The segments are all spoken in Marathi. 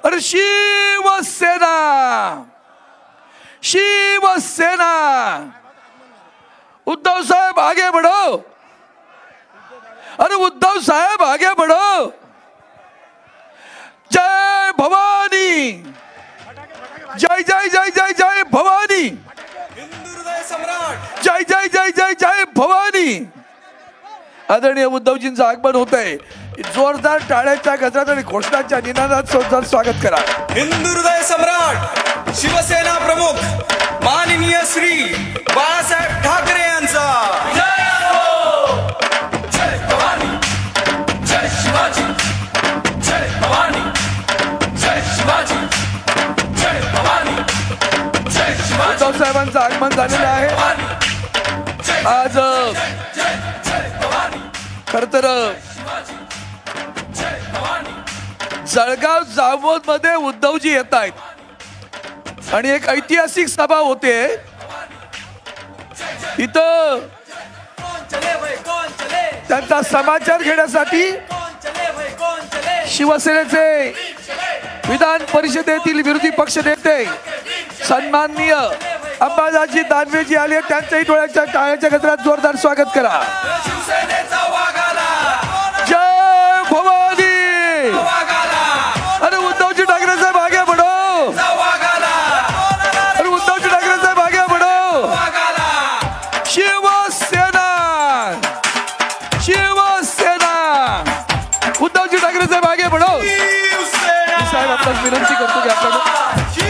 अरे शिवसेना, शिवसेना, उद्धव साहेब आगे बढ़ो, अरे उद्धव साहेब आगे बढ़ो, जय भवानी, जय जय जय जय जय भवानी, हिंदू हृदय सम्राट, जय जय जय जय जय भवानी. आदरणीय उद्धवजींचं आगमन होत आहे. जोरदार टाळ्याच्या गजरात आणि घोषणाच्या निनादात जोरदार स्वागत करा. हिंदू हृदय सम्राट शिवसेना प्रमुख माननीय श्री बाळासाहेब ठाकरे यांचा जय हो. जय भवानी, जय शिवाजी, जय भवानी, जय शिवाजी, जय भवानी, जय शिवाजी. उद्धव साहेबांचं आगमन झालेलं आहे. आज खर तर जळगाव जामोद मध्ये उद्धवजी येत आहेत आणि एक ऐतिहासिक सभा होते इथं. त्यांचा समाचार घेण्यासाठी शिवसेनेचे विधान परिषदेतील विरोधी पक्ष नेते सन्माननीय अंबादासजी दानवेजी आले. त्यांच्याही डोळ्याच्या टाळ्याच्या गजरात जोरदार स्वागत करा. जय भवानी. अरे उद्धवजी ठाकरे साहेब आगे बढ़ो, अरे उद्धवजी ठाकरे साहेब आगे बढ़ो. शिवसेना, शिवसेना, उद्धवजी ठाकरे साहेब आगे बढ़ो. साहेब आपल्याला विनंती करतो की आपण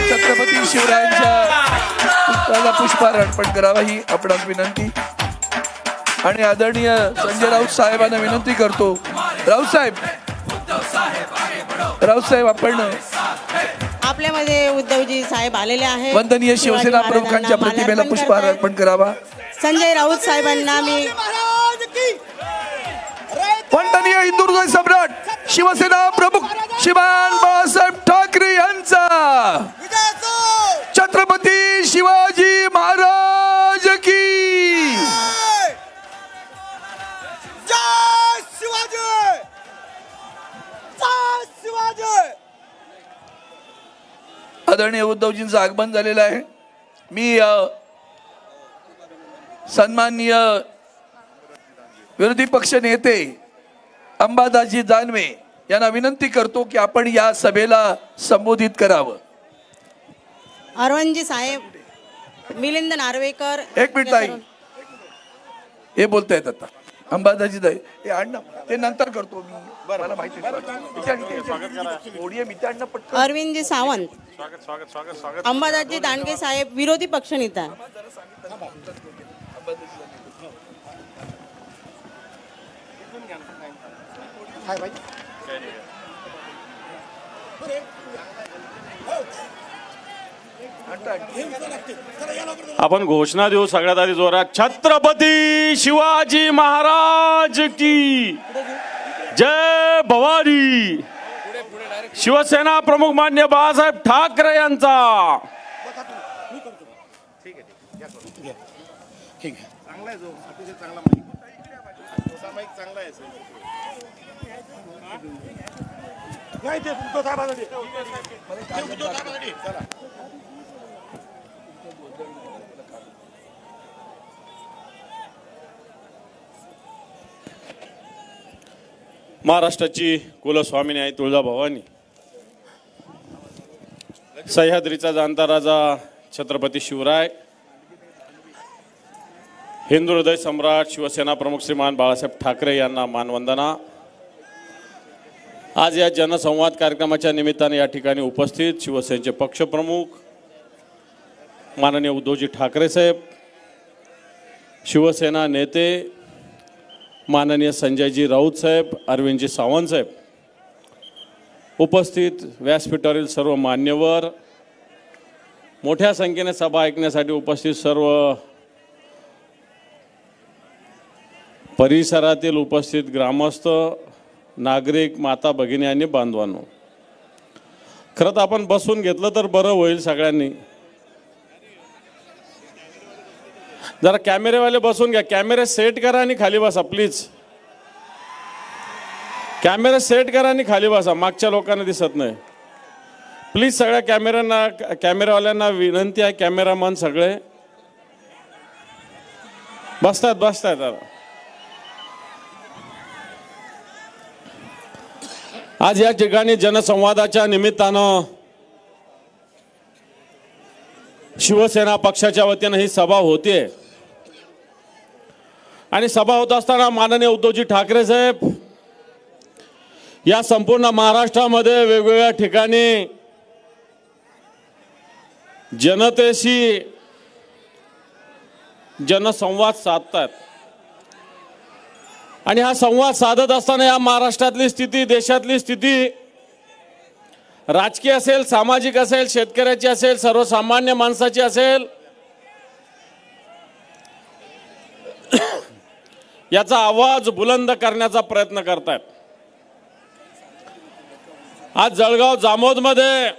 छत्रपती शिवरायांच्या पुतळ्याला पुष्पहार अर्पण करावा ही आपणास विनंती. आणि आदरणीय संजय राऊत साहेबांना विनंती करतो. राऊत साहेब, राऊत साहेब आपण आपल्यामध्ये उद्धवजी साहेब आलेले आहेत. वंदनीय शिवसेना प्रमुखांच्या प्रतिमेला पुष्पहार अर्पण करावा. संजय राऊत साहेबांना मी वंदनीय हिंदू हृदय सम्राट शिवसेना प्रमुख श्रीमान बाळासाहेब ठाकरे यांचा छत्रपती शिवाजी महाराज की जय शिवाजी, जय शिवाजी. आदरणीय उद्धवजींचं आगमन झालेलं आहे. मी सन्माननीय विरोधी पक्ष नेते अंबादासजी दानवे यांना विनंती करतो की आपण या सभेला संबोधित करावं. अरविंदजी साहेब, मिलिंद नार्वेकर. एक मिनिट ताई, हे बोलतायत आता अंबादासजी दाई. हे आणणं ते नंतर करतो मी, मला माहिती आहे. अरविंदजी सावंत, अंबादासजी दानवे साहेब विरोधी पक्ष नेता. आपण घोषणा देऊ सगळ्यात आधी जोरात. छत्रपती शिवाजी महाराज की जय भवानी. शिवसेना प्रमुख मान्य बाळासाहेब ठाकरे यांचा. महाराष्ट्राची कुलस्वामिनी आहे तुळजाभवानी. सह्याद्रीचा जाणता राजा छत्रपती शिवराय, हिंदू हृदय सम्राट शिवसेना प्रमुख श्रीमान बाळासाहेब ठाकरे यांना मानवंदना. आज या जनसंवाद कार्यक्रमाच्या निमित्ताने या ठिकाणी उपस्थित शिवसेनेचे पक्षप्रमुख माननीय उद्धवजी ठाकरे साहेब, शिवसेना नेते माननीय संजयजी राऊत साहेब, अरविंदजी सावंत साहेब, उपस्थित व्यासपीठावरील सर्व मान्यवर, मोठ्या संख्येने सभा ऐकण्यासाठी उपस्थित सर्व परिसरातील उपस्थित ग्रामस्थ, नागरिक, माता भगिनी आणि बांधवांनो, खरं तर आपण बसून घेतलं तर बरं होईल. सगळ्यांनी जरा कॅमेरेवाले बसून घ्या. कॅमेरे सेट करा आणि खाली बसा प्लीज. कॅमेरा सेट करा आणि खाली बसा, मागच्या लोकांना दिसत नाही. प्लीज सगळ्या कॅमेरावाल्यांना विनंती आहे, कॅमेरामन सगळे बसतात आज या ठिकाणी जनसंवादाच्या निमित्तानं शिवसेना पक्षाच्या वतीनं ही सभा होते आणि सभा होत असताना माननीय उद्धवजी ठाकरे साहेब या संपूर्ण महाराष्ट्रामध्ये वेगवेगळ्या ठिकाणी जनतेशी जनसंवाद साधतात आणि हा संवाद साधत असताना या महाराष्ट्रातली स्थिती, देशातली स्थिती राजकीय असेल, सामाजिक असेल, शेतकऱ्याची असेल, सर्वसामान्य माणसाची असेल, याचा आवाज बुलंद करण्याचा प्रयत्न करतात. आज जळगाव जामोदमध्ये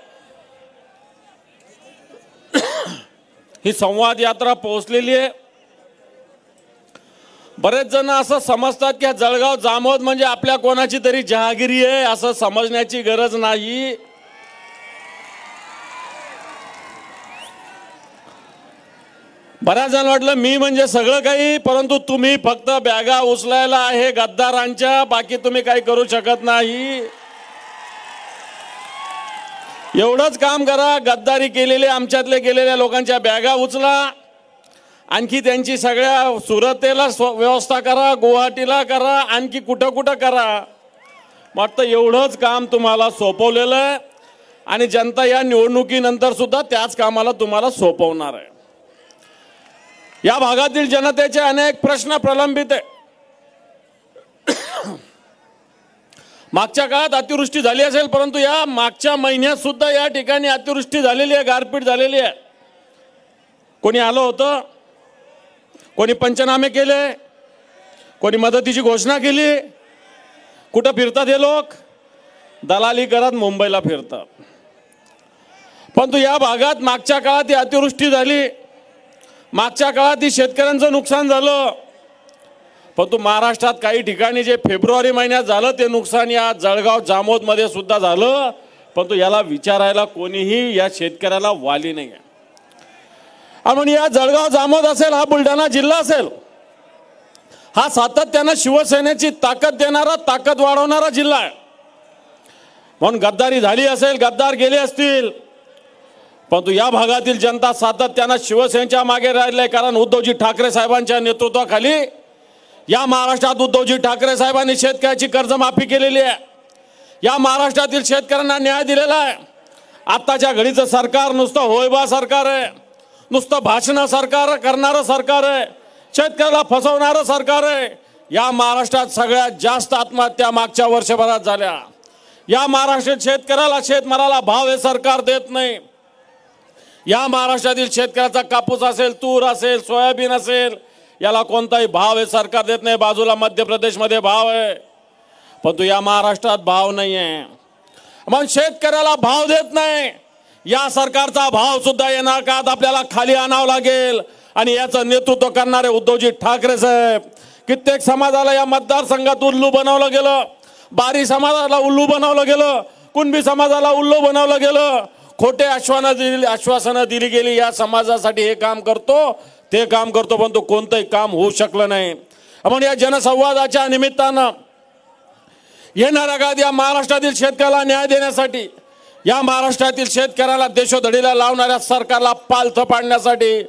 ही संवाद यात्रा पोहोचलेली आहे. बरेच जण असं समजतात की जळगाव जामोद म्हणजे आपल्या कोणाची तरी जहागिरी आहे, असं समजण्याची गरज नाही. बऱ्याच जण वाटलं मी म्हणजे सगळं काही, परंतु तुम्ही फक्त बॅगा उचलायला आहे गद्दारांच्या, बाकी तुम्ही काही करू शकत नाही. एवढंच काम करा, गद्दारी केलेले आमच्यातले गेलेल्या लोकांच्या बॅगा उचला, आणखी त्यांची सगळ्या सुरतेला व्यवस्था करा, गुवाहाटीला करा, आणखी कुठं कुठं करा. वाटतं एवढंच काम तुम्हाला सोपवलेलं आहे आणि जनता या निवडणुकीनंतर सुद्धा त्याच कामाला तुम्हाला सोपवणार आहे. या भागातील जनतेचे अनेक प्रश्न प्रलंबित आहे. मागच्या काळात अतिवृष्टी झाली असेल, परंतु या मागच्या महिन्यात सुद्धा या ठिकाणी अतिवृष्टी झालेली आहे, गारपीट झालेली आहे. कोणी आलं होतं, कोणी पंचनामे केले, कोणी मदतीची घोषणा केली. कुठं फिरतात हे लोक? दलाली करत मुंबईला फिरतात. परंतु या भागात मागच्या काळात ही अतिवृष्टी झाली, मागच्या काळात ही शेतकऱ्यांचं नुकसान झालं. परंतु महाराष्ट्रात काही ठिकाणी जे फेब्रुवारी महिन्यात झालं ते नुकसान या जळगाव जामोदमध्ये सुद्धा झालं, परंतु याला विचारायला कोणीही या शेतकऱ्याला वाली नाही आहे. आणि या जळगाव जामोद असेल, हा बुलढाणा जिल्हा असेल, हा सातत्यानं शिवसेनेची ताकद देणारा, ताकद वाढवणारा जिल्हा आहे. म्हणून गद्दारी झाली असेल, गद्दार गेले असतील, परंतु या भागातील जनता सातत्यानं शिवसेनेच्या मागे राहिली. कारण उद्धवजी ठाकरे साहेबांच्या नेतृत्वाखाली या महाराष्ट्रात उद्धवजी ठाकरे साहेबांनी शेतकऱ्याची कर्जमाफी केलेली आहे. या महाराष्ट्रातील शेतकऱ्यांना न्याय दिलेला आहे. आत्ताच्या घडीचं सरकार नुसतं होयबा सरकार आहे, नुसतं भाषण सरकार करणारं सरकार आहे, शेतकऱ्याला फसवणारं सरकार आहे. या महाराष्ट्रात सगळ्यात जास्त आत्महत्या मागच्या वर्षभरात झाल्या. या महाराष्ट्रात शेतकऱ्याला, शेतमालाला भाव हे सरकार देत नाही. या महाराष्ट्रातील शेतकऱ्याचा कापूस असेल, तूर असेल, सोयाबीन असेल, याला कोणताही भाव हे सरकार देत नाही. बाजूला मध्य प्रदेशमध्ये भाव आहे, परंतु या महाराष्ट्रात भाव नाही आहे. मग शेतकऱ्याला भाव देत नाही. या सरकारचा भाव सुद्धा येणार का आपल्याला खाली आणावं लागेल. आणि याचं नेतृत्व करणारे उद्धवजी ठाकरे साहेब. कित्येक समाजाला या मतदारसंघात उल्लू बनवलं गेलं, बारी समाजाला उल्लू बनवलं गेलं, कुणबी समाजाला उल्लू बनवलं गेलं. खोटे आश्वासनं दिली गेली. या समाजासाठी हे काम करतो, ते काम करतो, परंतु कोणतंही काम होऊ शकलं नाही. म्हणून या जनसंवादाच्या निमित्तानं येणाऱ्या काळात या महाराष्ट्रातील शेतकऱ्याला न्याय देण्यासाठी, या महाराष्ट्रातील शेतकऱ्याला देशोधडीला लावणाऱ्या सरकारला पालथ पाडण्यासाठी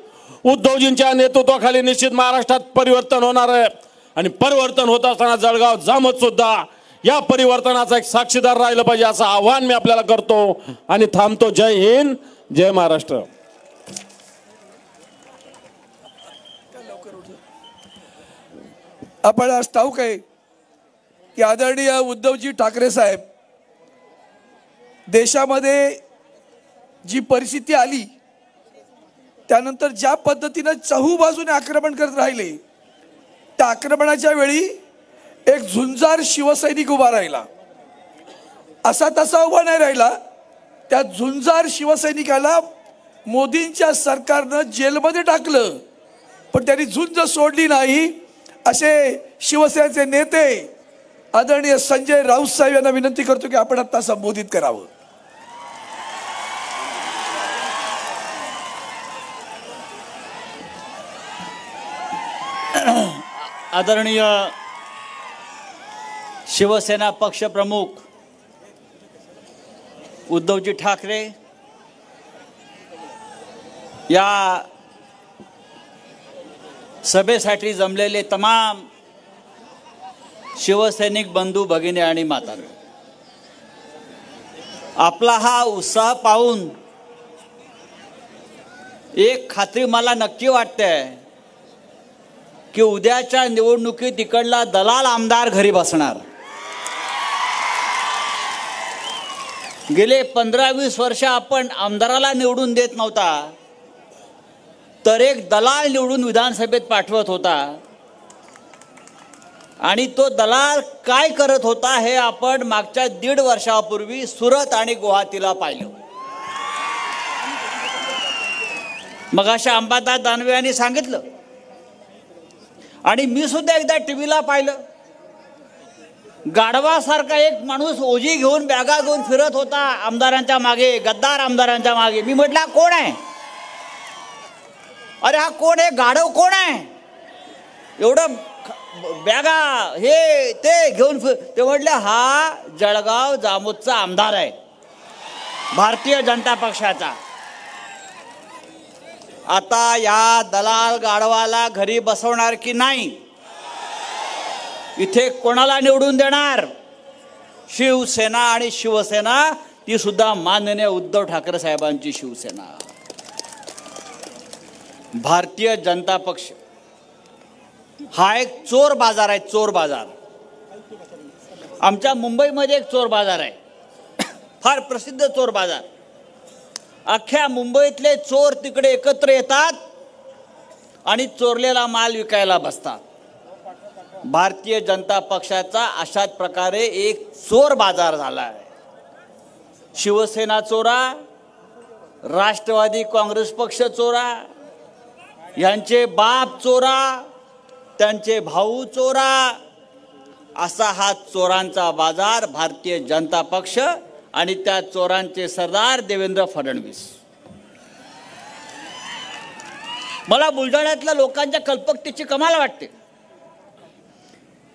उद्धवजींच्या नेतृत्वाखाली निश्चित महाराष्ट्रात परिवर्तन होणार आहे. आणि परिवर्तन होत असताना जळगाव जामोद सुद्धा या परिवर्तनाचा एक साक्षीदार राहिलं पाहिजे, असं आव्हान मी आपल्याला करतो आणि थांबतो. जय हिंद, जय महाराष्ट्र. आपण आज ठाऊक आहे की आदरणीय उद्धवजी ठाकरे साहेब देशामध्ये जी परिस्थिती आली त्यानंतर ज्या पद्धतीने चहूबाजूने आक्रमण करत राहिले, त्या आक्रमणाच्या वेळी एक झुंजार शिवसैनिक उभा राहिला. असा तसा उभा नाही राहिला. त्या झुंजार शिवसैनिकाला मोदींच्या सरकारनं जेलमध्ये टाकलं, पण त्यांनी झुंज सोडली नाही. असे शिवसेनेचे नेते आदरणीय संजय राऊत साहेब यांना विनंती करतो की आपण आता संबोधित करावं. आदरणीय शिवसेना पक्षप्रमुख उद्धवजी ठाकरे, या सभेसाठी जमलेले तमाम शिवसैनिक बंधू भगिनी आणि मातांनो, आपला हा उत्साह पाहून एक खात्री मला नक्की वाटते की उद्याच्या निवडणुकीत इकडला दलाल आमदार घरी बसणार. गेले 15-20 वर्ष आपण आमदाराला निवडून देत नव्हता, तर एक दलाल निवडून विधानसभेत पाठवत होता. आणि तो दलाल काय करत होता हे आपण मागच्या 1.5 वर्षापूर्वी सुरत आणि गुवाहाटीला पाहिलं. मग अशा अंबादास दानवे यांनी सांगितलं आणि मी सुद्धा एकदा टीव्हीला पाहिलं. गाढवासारखा एक माणूस ओझी घेऊन बॅगा घेऊन फिरत होता आमदारांच्या मागे, गद्दार आमदारांच्या मागे. मी म्हटलं कोण आहे? अरे हा कोण आहे? गाढव कोण आहे? एवढं बॅगा हे ते घेऊन ते म्हटले हा जळगाव जामोदचा आमदार आहे, भारतीय जनता पक्षाचा. आता या दलाल गाढवाला घरी बसवणार की नाही? इथे कोणाला निवडून देणार? शिवसेना आणि शिवसेना ती सुद्धा माननीय उद्धव ठाकरे साहेबांची शिवसेना. भारतीय जनता पक्ष हा एक चोर बाजार आहे, चोर बाजार. आमच्या मुंबईमध्ये एक चोर बाजार आहे, फार प्रसिद्ध चोर बाजार. अख्ख्या मुंबईतले चोर तिकडे एकत्र येतात आणि चोरलेला माल विकायला बसतात. भारतीय जनता पक्षाचा अशाच प्रकारे एक चोर बाजार झाला आहे. शिवसेना चोरा, राष्ट्रवादी काँग्रेस पक्ष चोरा, यांचे बाप चोरा, त्यांचे भाऊ चोरा, असा हा चोरांचा बाजार भारतीय जनता पक्ष आणि त्या चोरांचे सरदार देवेंद्र फडणवीस. मला बुलढाण्यातल्या लोकांच्या कल्पकतेची कमाल वाटते.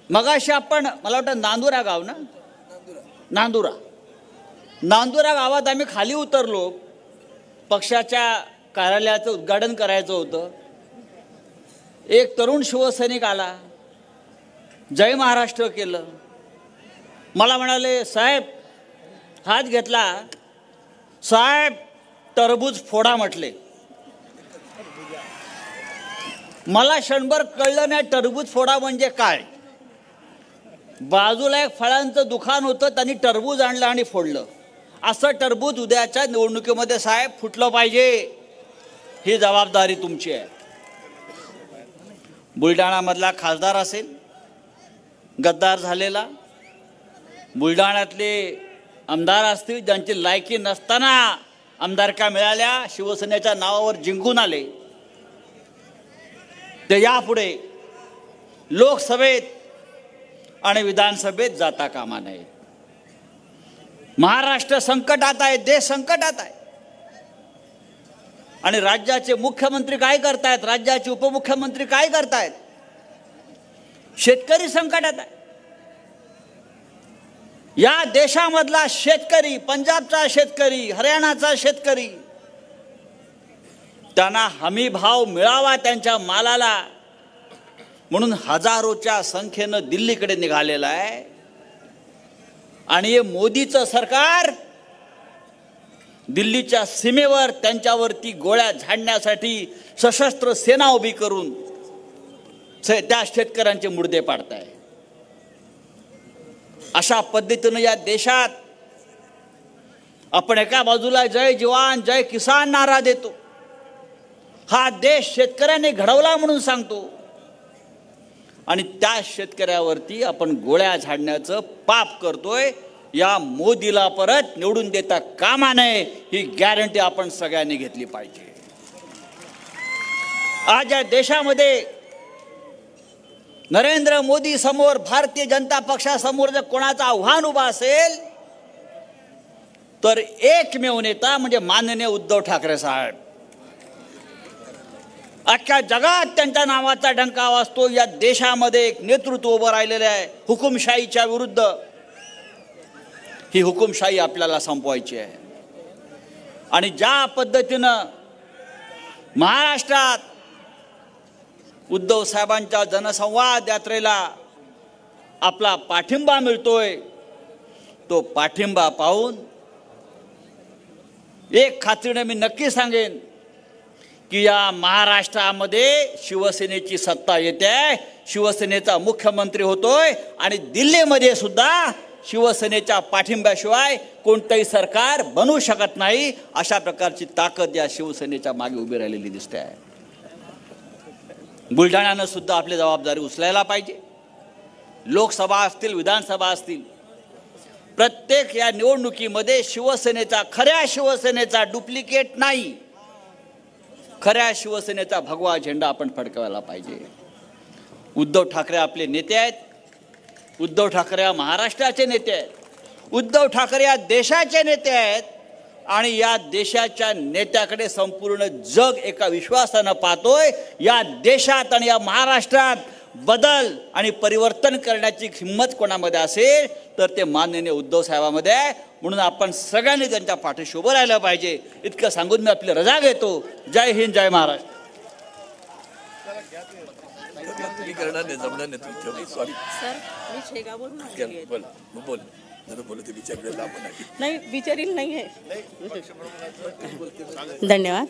मगाशी आपण, मला वाटतं नांदुरा गाव ना, नांदुरा गावात आम्ही खाली उतरलो. पक्षाच्या कार्यालयाचं उद्घाटन करायचं होतं. एक तरुण शिवसैनिक आला, जय महाराष्ट्र केलं. मला म्हणाले साहेब, हात घेतला, साहेब टरबूज फोडा म्हटले. मला क्षणभर कळलं नाही टरबूज फोडा म्हणजे काय. बाजूला एक फळांचं दुकान होतं, त्यांनी टरबूज आणलं आणि फोडलं. असं टरबूज उद्याच्या निवडणुकीमध्ये साहेब फुटलं पाहिजे, ही जबाबदारी तुमची आहे. बुलढाणामधला खासदार असेल गद्दार झालेला, बुलढाण्यातले आमदार असतील ज्यांची लायकी नसताना आमदारका मिळाल्या, शिवसेनेच्या नावावर जिंकून आले, ते यापुढे लोकसभेत आणि विधानसभेत जाता कामा नये. महाराष्ट्र संकटात आहे, देश संकटात आहे. आणि राज्याचे मुख्यमंत्री काय करतायत, राज्याचे उपमुख्यमंत्री काय करतायत? शेतकरी संकटात आहे. या देशामधला शेतकरी, पंजाबचा शेतकरी, हरियाणाचा शेतकरी, त्यांना हमी भाव मिळावा त्यांच्या मालाला म्हणून हजारोच्या संख्येनं दिल्लीकडे निघालेलं आहे. आणि हे मोदीचं सरकार दिल्लीच्या सीमेवर त्यांच्यावरती गोळ्या झाडण्यासाठी सशस्त्र सेना उभी करून त्या शेतकऱ्यांचे मुर्दे पाडताय. अशा पद्धतीनं या देशात आपण एका बाजूला जय जवान जय किसान नारा देतो, हा देश शेतकऱ्यांनी घडवला म्हणून सांगतो, आणि त्या शेतकऱ्यावरती आपण गोळ्या झाडण्याचं पाप करतोय. या मोदीला परत निवडून देता कामा नये, ही गॅरंटी आपण सगळ्यांनी घेतली पाहिजे. आज या देशामध्ये नरेंद्र मोदी समोर, भारतीय जनता पक्षासमोर जर कोणाचं आव्हान उभा असेल तर एकमेव नेता म्हणजे माननीय उद्धव ठाकरे साहेब. अख्ख्या जगात त्यांच्या नावाचा डंका वाजतो. या देशामध्ये एक नेतृत्व उभं राहिलेलं आहे हुकुमशाहीच्या विरुद्ध. ही हुकुमशाही आपल्याला संपवायची आहे. आणि ज्या पद्धतीनं महाराष्ट्रात उद्धव साहेबांच्या जनसंवाद यात्रेला आपला पाठिंबा मिळतोय, तो पाठिंबा पाहून एक खात्रीने मी नक्की सांगेन की या महाराष्ट्रामध्ये शिवसेनेची सत्ता येते, शिवसेनेचा मुख्यमंत्री होतोय आणि दिल्लीमध्ये सुद्धा शिवसेनेच्या पाठिंब्याशिवाय कोणतंही सरकार बनू शकत नाही. अशा प्रकारची ताकद या शिवसेनेच्या मागे उभी राहिलेली दिसते आहे. बुलढाण्यानं सुद्धा आपली जबाबदारी उचलायला पाहिजे. लोकसभा असतील, विधानसभा असतील, प्रत्येक या निवडणुकीमध्ये शिवसेनेचा, खऱ्या शिवसेनेचा डुप्लिकेट नाही, खऱ्या शिवसेनेचा भगवा झेंडा आपण फडकवायला पाहिजे. उद्धव ठाकरे आपले नेते आहेत. उद्धव ठाकरे या महाराष्ट्राचे नेते आहेत. उद्धव ठाकरे या देशाचे नेते आहेत. आणि या देशाच्या नेत्याकडे संपूर्ण जग एका विश्वासानं पाहतोय. या देशात आणि या महाराष्ट्रात बदल आणि परिवर्तन करण्याची हिंमत कोणामध्ये असेल तर ते माननीय उद्धव साहेबांमध्ये आहे. म्हणून आपण सगळ्यांनी त्यांच्या पाठीशी उभं राहिलं पाहिजे. इतकं सांगून मी आपली रजा घेतो. जय हिंद, जय महाराष्ट्र. करणार नाही, जमणार नाही तुम्ही. सॉरी सर, मी शेगाववरून आलेली आहे. बोल ते विचारलेलं आपण नाही, विचारील नाही आहे. धन्यवाद.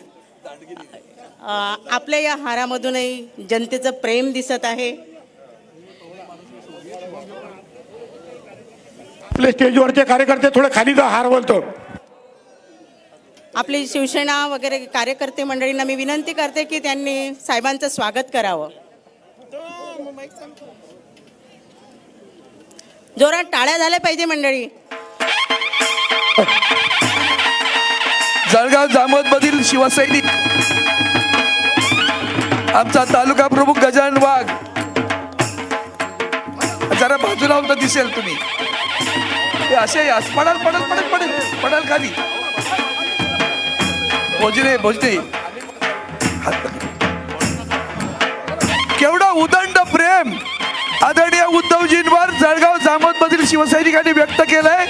आपल्या या हारामधूनही जनतेचं प्रेम दिसत आहे. आपले स्टेजवरचे कार्यकर्ते थोडे खाली जा, हार बोलतो. आपली शिवसेना वगैरे कार्यकर्ते मंडळींना मी विनंती करते की त्यांनी साहेबांचं स्वागत करावं. जोरात टाळ्या झाल्या पाहिजे मंडळी. जळगाव जामोद मधील शिवसैनिक आमचा तालुका प्रमुख गजानन वाघ, जरा बाजूला होता दिसेल तुम्ही. ते असे पडाल पडाल पडेल पडेल पडाल खाली. भोजने भोजने केवढा उदंड प्रेम आदरणीय उद्धवजींवर जळगाव जामोद मधील शिवसैनिकांनी व्यक्त केलंय.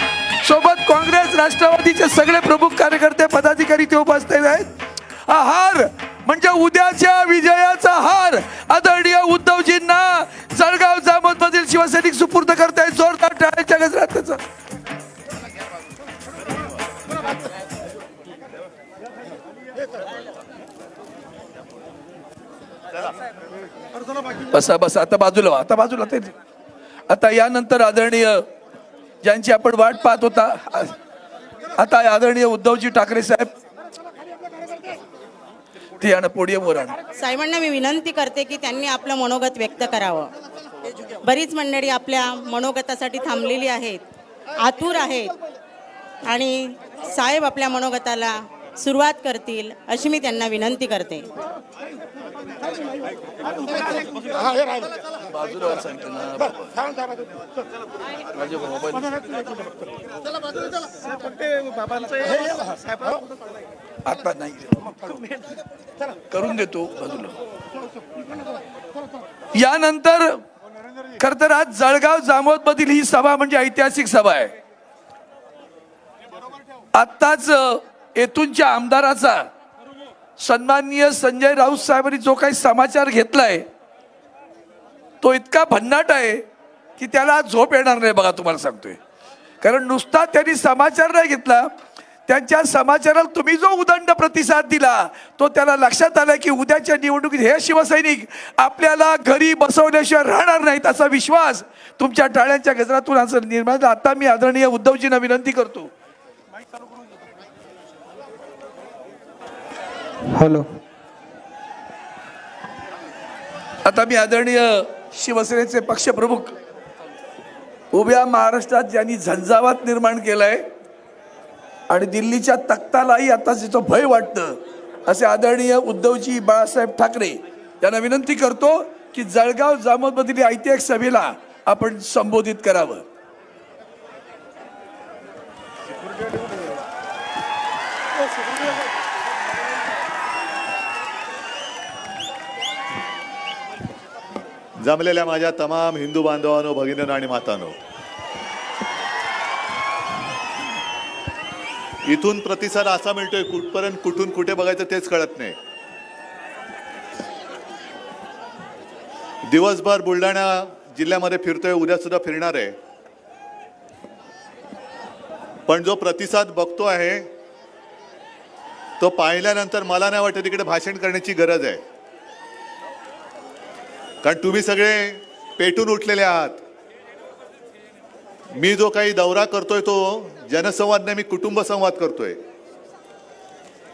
सोबत काँग्रेस, राष्ट्रवादीचे सगळे प्रमुख कार्यकर्ते, पदाधिकारी ते उपस्थित आहेत. हा हार म्हणजे उद्याच्या विजयाचा हार आदरणीय उद्धवजींना जळगाव जामोद मधील शिवसैनिक सुपूर्द करतायत. जोरदार टाळ्यांच्या गजरात त्याचा. बसा बसा, आता बाजूला, आता बाजूला. ते आता यानंतर आदरणीय ज्यांची आपण वाट पाहत होता, आता आदरणीय उद्धवजी ठाकरे साहेब ते यानं पोडियमवर आण. साहेबांना मी विनंती करते की त्यांनी आपलं मनोगत व्यक्त करावं. बरीच मंडळी आपल्या मनोगतासाठी थांबलेली आहेत, आतुर आहेत आणि साहेब आपल्या मनोगताला सुरुवात करतील अशी मी त्यांना विनंती करते. आता नाही करून देतो बाजूला. यानंतर खर तर आज जळगाव जामोद मधील ही सभा म्हणजे ऐतिहासिक सभा आहे. आत्ताच येथूनच्या आमदाराचा सन्माननीय संजय राऊत साहेबांनी जो काही समाचार घेतलाय तो इतका भन्नाट आहे की त्याला झोप येणार नाही बघा, तुम्हाला सांगतोय. कारण नुसता त्यांनी समाचार नाही घेतला, त्यांच्या समाचाराला तुम्ही जो उदंड प्रतिसाद दिला तो त्याला लक्षात आलं की उद्याच्या निवडणुकीत हे शिवसैनिक आपल्याला घरी बसवल्याशिवाय राहणार नाहीत असा विश्वास तुमच्या टाळ्यांच्या गजरातून असं निर्माण झाला. आता मी आदरणीय उद्धवजींना विनंती करतो. हॅलो. आता मी आदरणीय शिवसेनेचे पक्षप्रमुख, उभ्या महाराष्ट्रात ज्यांनी झंझावात निर्माण केलाय आणि दिल्लीच्या तख्तालाही आता जिथं भय वाटतं असे आदरणीय उद्धवजी बाळासाहेब ठाकरे यांना विनंती करतो की जळगाव जामोद मधील ऐतिहासिक सभेला आपण संबोधित करावं. जमलेल्या माझ्या तमाम हिंदू बांधवांनो, भगिनींनो आणि मातांनो, इथून प्रतिसाद असा मिळतोय कुठपर्यंत कुठून कुठे बघायचं तेच कळत नाही. दिवसभर बुलढाणा जिल्ह्यामध्ये फिरतोय, उद्या सुद्धा फिरणार आहे. पण जो प्रतिसाद बघतो आहे तो पाहिल्यानंतर मला नाही वाटत तिकडे भाषण करण्याची गरज आहे. कारण तुम्ही सगळे पेटून उठलेले आहात. मी जो काही दौरा करतोय तो जनसंवाद नाही, मी कुटुंब संवाद करतोय.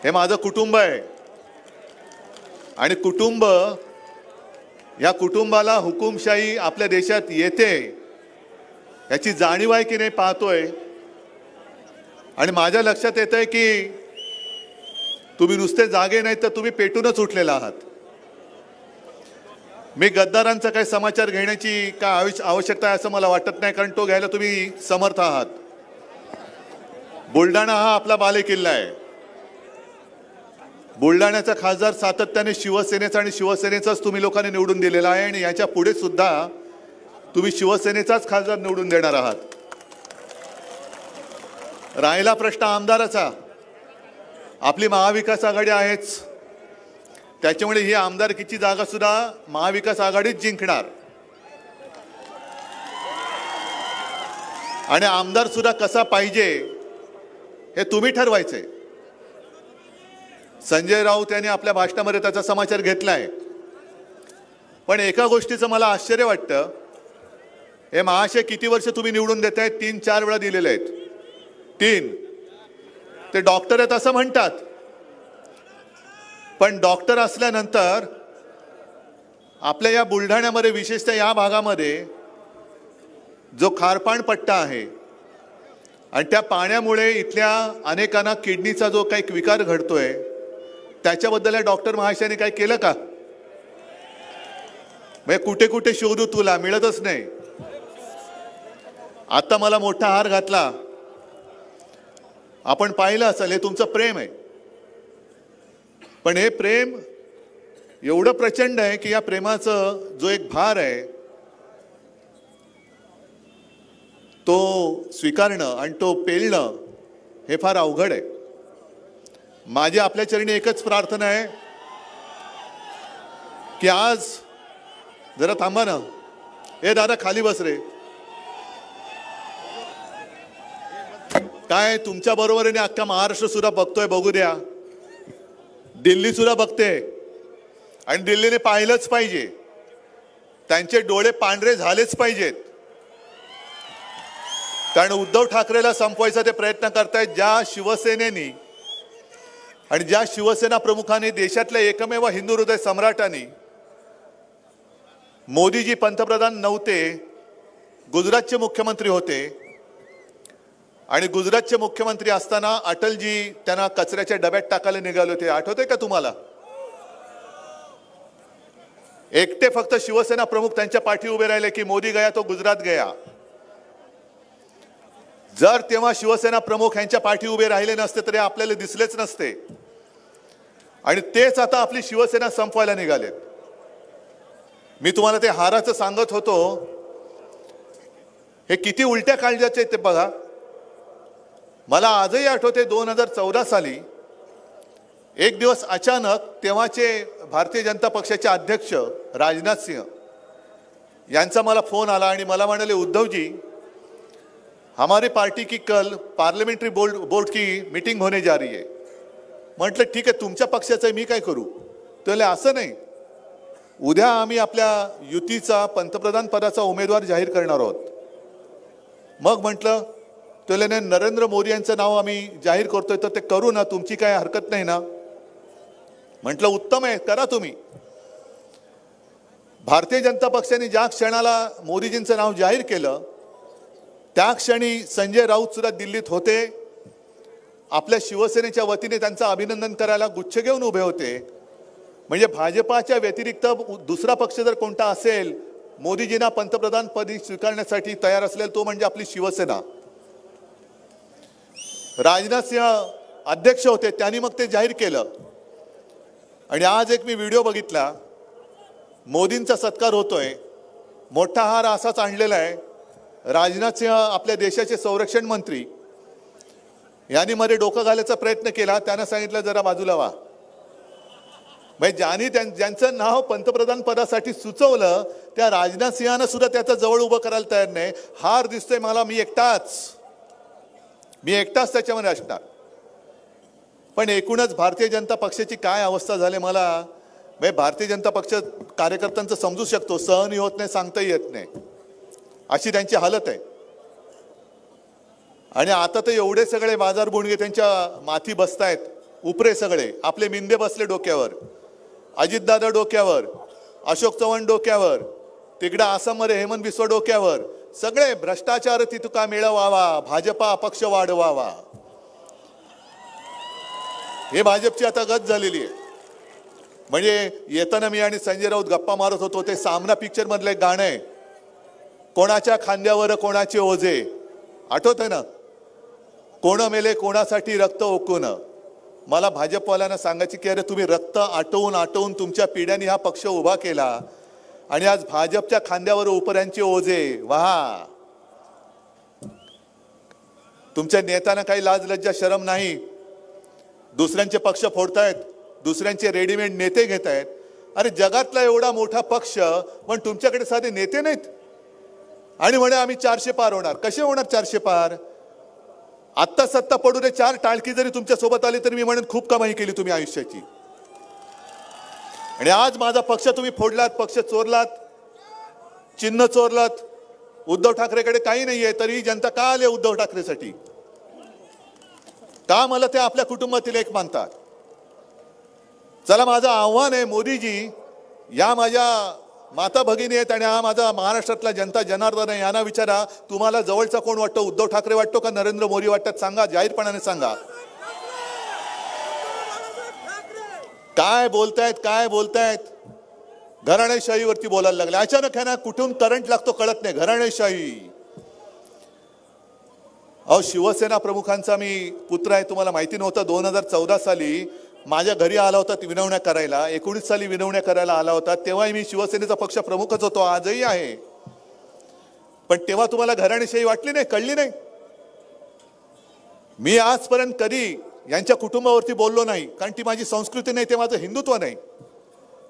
हे माझं कुटुंब आहे आणि कुटुंब, या कुटुंबाला हुकुमशाही आपल्या देशात येते याची जाणीव आहे की नाही पाहतोय. आणि माझ्या लक्षात येत आहे की तुम्ही नुसते जागे नाहीत तर तुम्ही पेटूनच उठलेला आहात. मी गद्दारांचा काही समाचार घेण्याची काय आवश्यकता आहे असं मला वाटत नाही, कारण तो घ्यायला तुम्ही समर्थ आहात. बुलढाणा हा आपला बालेकिल्ला आहे. बुलढाण्याचा खासदार सातत्याने शिवसेनेचा आणि शिवसेनेचाच तुम्ही लोकांनी निवडून दिलेला आहे आणि याच्या पुढे सुद्धा तुम्ही शिवसेनेचाच खासदार निवडून देणार आहात. राहिला प्रश्न आमदाराचा, आपली महाविकास आघाडी आहेच, त्याच्यामुळे ही आमदारकीची जागा सुद्धा महाविकास आघाडीच जिंकणार. आणि आमदार सुद्धा कसा पाहिजे हे तुम्ही ठरवायचे. संजय राऊत यांनी आपल्या भाषणामध्ये त्याचा समाचार घेतलाय. पण एका गोष्टीचं मला आश्चर्य वाटतं, हे महाशय किती वर्ष तुम्ही निवडून देताय? 3-4 वेळा दिलेले आहेत. 3. ते डॉक्टर आहेत असं म्हणतात, पण डॉक्टर असल्यानंतर आपल्या या बुलढाण्यामध्ये, विशेषतः या भागामध्ये जो खारपाण पट्टा आहे आणि त्या पाण्यामुळे इथल्या अनेकांना किडनीचा जो काही विकार घडतोय त्याच्याबद्दल या डॉक्टर महाशयाने काय केलं का? म्हणजे कुठे कुठे शोधू तुला, मिळतच नाही. आता मला मोठा हार घातला, आपण पाहिलं असेल, हे तुमचं प्रेम आहे. पण हे प्रेम एवढं प्रचंड आहे की या प्रेमाचं जो एक भार आहे तो स्वीकारणं आणि तो पेलणं हे फार अवघड आहे. माझी आपल्या चरणी एकच प्रार्थना आहे की आज जरा थांबा ना. ए दादा खाली बस रे. काय तुमच्या बरोबरीने अख्खा महाराष्ट्र सुद्धा बघतोय, बघू द्या. दिल्ली सुद्धा बघते आणि दिल्लीने पाहिलंच पाहिजे. त्यांचे डोळे पांढरे झालेच पाहिजेत, कारण उद्धव ठाकरेला संपवायचा ते प्रयत्न करतायत. ज्या शिवसेनेनी आणि ज्या शिवसेना प्रमुखांनी, देशातल्या एकमेव हिंदू हृदय सम्राटांनी, मोदीजी पंतप्रधान नव्हते, गुजरातचे मुख्यमंत्री होते आणि गुजरातचे मुख्यमंत्री असताना अटलजी त्यांना कचऱ्याच्या डब्यात टाकायला निघाले होते. आठवतंय का तुम्हाला? एकटे फक्त शिवसेना प्रमुख त्यांच्या पाठी उभे राहिले की मोदी गया तो गुजरात गया. जर तेव्हा शिवसेना प्रमुख यांच्या पाठी उभे राहिले नसते तरी आपल्याला दिसलेच नसते. आणि तेच आता आपली शिवसेना संपवायला निघालेत. मी तुम्हाला ते हाराचं सांगत होतो, हे किती उलट्या काळजाचे ते बघा. मला आजही आठवते 2014 साली एक दिवस अचानक तेव्हाचे भारतीय जनता पक्षाचे अध्यक्ष राजनाथ सिंह यांचा मला फोन आला आणि मला म्हणाले, उद्धवजी हमारी पार्टी की कल पार्लियामेंट्री बोर्ड की मीटिंग होने जा रही है. म्हटलं ठीक आहे, तुमच्या पक्षाचं मी काय करू? तर असं नाही, उद्या आम्ही आपल्या युतीचा पंतप्रधान पदाचा उमेदवार जाहीर करणार आहोत. मग म्हटलं त्याला नरेंद्र मोदी यांचं नाव आम्ही जाहीर करतोय तर ते करू ना, तुमची काय हरकत नाही ना? म्हटलं उत्तम आहे, करा तुम्ही. भारतीय जनता पक्षाने ज्या क्षणाला मोदीजींचं नाव जाहीर केलं त्या क्षणी संजय राऊत सुद्धा दिल्लीत होते. आपल्या शिवसेनेच्या वतीने त्यांचं अभिनंदन करायला गुच्छ घेऊन उभे होते. म्हणजे भाजपाच्या व्यतिरिक्त दुसरा पक्ष जर कोणता असेल मोदीजींना पंतप्रधान पदी स्वीकारण्यासाठी तयार असलेला तो म्हणजे आपली शिवसेना. राजनाथ सिंह अध्यक्ष होते, त्यांनी मग ते जाहीर केलं. आणि आज एक मी व्हिडिओ बघितला, मोदींचा सत्कार होतोय मोठा हार असाच आणलेला आहे. राजनाथ सिंह आपल्या देशाचे संरक्षण मंत्री यांनी मध्ये डोकं घालायचा प्रयत्न केला. त्यानं सांगितलं जरा बाजूला व्हा. म्हणजे ज्यांनी ज्यांचं नाव पंतप्रधान पदासाठी सुचवलं त्या राजनाथ सिंहानं सुद्धा त्याचं जवळ उभं करायला तयार नाही. हार दिसतोय मला, मी एकटाच त्याच्यामध्ये असणार. पण एकूणच भारतीय जनता पक्षाची काय अवस्था झाली मला म्हणजे भारतीय जनता पक्ष कार्यकर्त्यांचं समजू शकतो. सहनही होत नाही, सांगताही येत नाही, अशी त्यांची हालत आहे. आणि आता तर एवढे सगळे बाजार बुणगे त्यांच्या माथी बसतायत. उपरे सगळे आपले मिंदे बसले डोक्यावर, अजितदादा डोक्यावर, अशोक चव्हाण डोक्यावर, तिकडे आसाममध्ये हेमंत बिस्वा डोक्यावर. सगळे भ्रष्टाचार तितुका मिळवावा, भाजपा अपक्ष वाढवावा, हे भाजपची आता गत झालेली आहे. म्हणजे येताना मी आणि संजय राऊत गप्पा मारत होतो. ते सामना पिक्चर मधलं एक गाणं आहे, कोणाच्या खांद्यावर कोणाचे ओझे, आठवत आहे ना? कोण मेले कोणासाठी रक्त ओकून. मला भाजपवाल्यांना सांगायची की अरे तुम्ही रक्त आटवून तुमच्या पिढ्यांनी हा पक्ष उभा केला आणि आज भाजपच्या खांद्यावर उपऱ्यांचे ओझे वाहा. तुमच्या नेत्यांना काही लाज लज्जा शरम नाही. दुसऱ्यांचे पक्ष फोडतायत, दुसऱ्यांचे रेडीमेड नेते घेत आहेत. अरे जगातला एवढा मोठा पक्ष पण तुमच्याकडे साधे नेते नाहीत. आणि म्हणे आम्ही 400 पार होणार. कसे होणार 400 पार? आत्ता सत्ता पडू दे, 4 टाळकी जरी तुमच्या सोबत आली तरी मी म्हणेन खूप कमाई केली तुम्ही आयुष्याची. आणि आज माझा पक्ष तुम्ही फोडलात, पक्ष चोरलात, चिन्ह चोरलात. उद्धव ठाकरेकडे काही नाहीये तरी जनता का आले उद्धव ठाकरेसाठी? का मला ते आपल्या कुटुंबातील एक मानतात? चला माझं आव्हान आहे मोदीजी, या माझ्या माता भगिनी आहेत आणि हा माझा महाराष्ट्रातला जनता जनार्दन आहे, यांना विचारा तुम्हाला जवळचा कोण वाटतो? उद्धव ठाकरे वाटतो का नरेंद्र मोदी वाटतात? सांगा, जाहीरपणाने सांगा. काय बोलतायत? घराणेशाहीवरती बोलायला लागले. अचानक आहे ना, कुठून करंट लागतो कळत नाही. घराणेशाही. अहो, शिवसेना प्रमुखांचा मी पुत्र आहे, तुम्हाला माहिती नव्हतं. 2014 साली माझ्या घरी आला होता विनवण्या करायला. 19 साली विनवण्या करायला आला होता. तेव्हाही मी शिवसेनेचा पक्ष प्रमुखच होतो, आजही आहे. पण तेव्हा तुम्हाला घराणेशाही वाटली नाही, कळली नाही. मी आजपर्यंत कधी यांच्या कुटुंबावरती बोललो नाही, कारण ती माझी संस्कृती नाही, ते माझं हिंदुत्व नाही.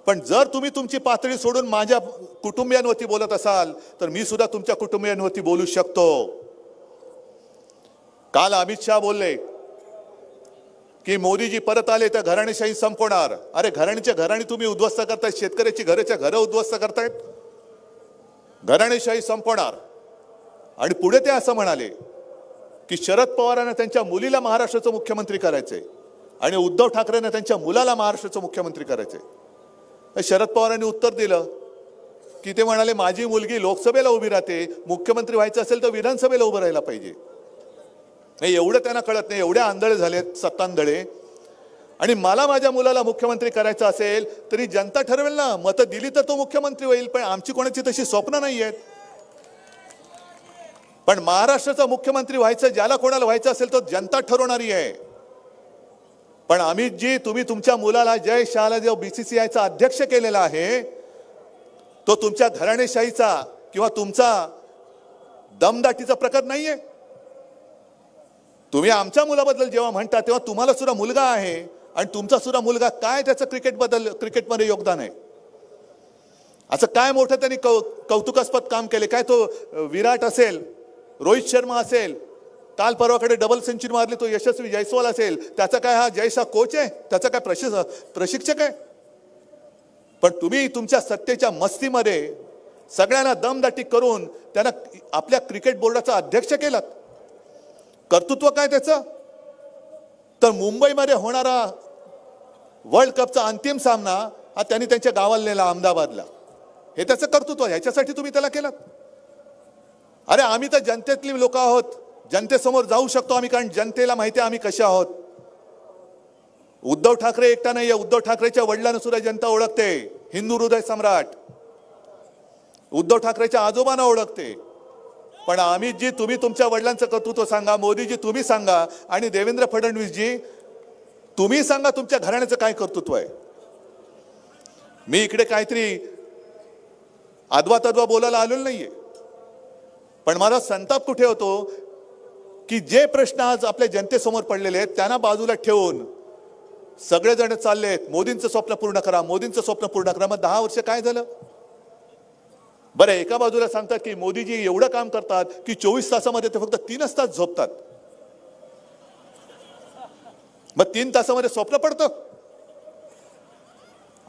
पण जर तुम्ही तुमची पातळी सोडून माझ्या कुटुंबियांवरती बोलत असाल तर मी सुद्धा तुमच्या कुटुंबियांवरती बोलू शकतो. काल अमित शहा बोलले की मोदीजी परत आले तर घराणेशाही संपवणार. अरे घराणीच्या घराणी तुम्ही उद्ध्वस्त करतायत, शेतकऱ्याची घरं उद्ध्वस्त करतायत. घराणेशाही संपवणार. आणि पुढे ते असं म्हणाले की शरद पवारांना त्यांच्या मुलीला महाराष्ट्राचं मुख्यमंत्री करायचंय आणि उद्धव ठाकरेंना त्यांच्या मुलाला महाराष्ट्राचं मुख्यमंत्री करायचंय. शरद पवारांनी उत्तर दिलं की ते म्हणाले माझी मुलगी लोकसभेला उभी राहते, मुख्यमंत्री व्हायचं असेल तर विधानसभेला उभं राहायला पाहिजे. नाही, एवढं त्यांना कळत नाही. एवढे आंधळे झालेत, सत्तांधळे. आणि मला माझ्या मुलाला मुख्यमंत्री करायचं असेल तरी जनता ठरवेल ना, मतं दिली तर तो मुख्यमंत्री होईल. पण आमची कोणाची तशी स्वप्न नाही आहेत. पण महाराष्ट्राचा मुख्यमंत्री व्हायचं, ज्याला कोणाला व्हायचं असेल तो जनता ठरवणारी आहे. पण अमितजी, तुम्ही तुमच्या मुलाला जय शहाला जो BCCIचा अध्यक्ष केलेला आहे तो तुमच्या घराणेशाहीचा किंवा तुमचा दमदाटीचा प्रकार नाहीये. तुम्ही आमच्या मुलाबद्दल जेव्हा म्हणता तेव्हा तुम्हाला सुद्धा मुलगा आहे आणि तुमचा सुद्धा मुलगा काय त्याचं क्रिकेटमध्ये योगदान आहे? असं काय मोठं त्यांनी कौतुकास्पद काम केले? काय तो विराट असेल, रोहित शर्मा असेल, काल परवाकडे डबल सेंचुरी मारली तो यशस्वी जयस्वाल असेल, त्याचा काय हा जयशा कोच आहे? त्याचा काय प्रशिक्षक आहे? पण तुम्ही तुमच्या सत्तेच्या मस्तीमध्ये सगळ्यांना दमदाटी करून त्यांना आपल्या क्रिकेट बोर्डाचा अध्यक्ष केलात. कर्तृत्व काय त्याचं? तर मुंबईमध्ये होणारा वर्ल्ड कपचा अंतिम सामना हा त्यांनी त्यांच्या गावाला नेला, अहमदाबादला. हे त्याचं कर्तृत्व. ह्याच्यासाठी तुम्ही त्याला केलात? अरे आम्ही तर जनतेतली लोक आहोत, जनतेसमोर जाऊ शकतो आम्ही, कारण जनतेला माहिती आहे आम्ही कशा आहोत. उद्धव ठाकरे एकटा नाहीये, उद्धव ठाकरेच्या वडिलांना सुद्धा जनता ओळखते. हिंदू हृदय सम्राट उद्धव ठाकरेच्या आजोबांना ओळखते. पण अमितजी, तुम्ही तुमच्या वडिलांचं कर्तृत्व सांगा. मोदीजी तुम्ही सांगा. आणि देवेंद्र फडणवीसजी तुम्ही सांगा तुमच्या घराण्याचं काय कर्तृत्व आहे. मी इकडे काहीतरी आदवा तद्वा बोलायला आलेलो नाहीये, पण मला संताप कुठे होतो की जे प्रश्न आज आपल्या जनतेसमोर पडलेले आहेत त्यांना बाजूला ठेवून सगळेजण चाललेत मोदींचं स्वप्न पूर्ण करा, मोदींचं स्वप्न पूर्ण करा. मग 10 वर्ष काय झालं? बरं, एका बाजूला सांगतात की मोदीजी एवढं काम करतात की 24 तासामध्ये ते फक्त 3च तास झोपतात. मग 3 तासामध्ये स्वप्न पडतं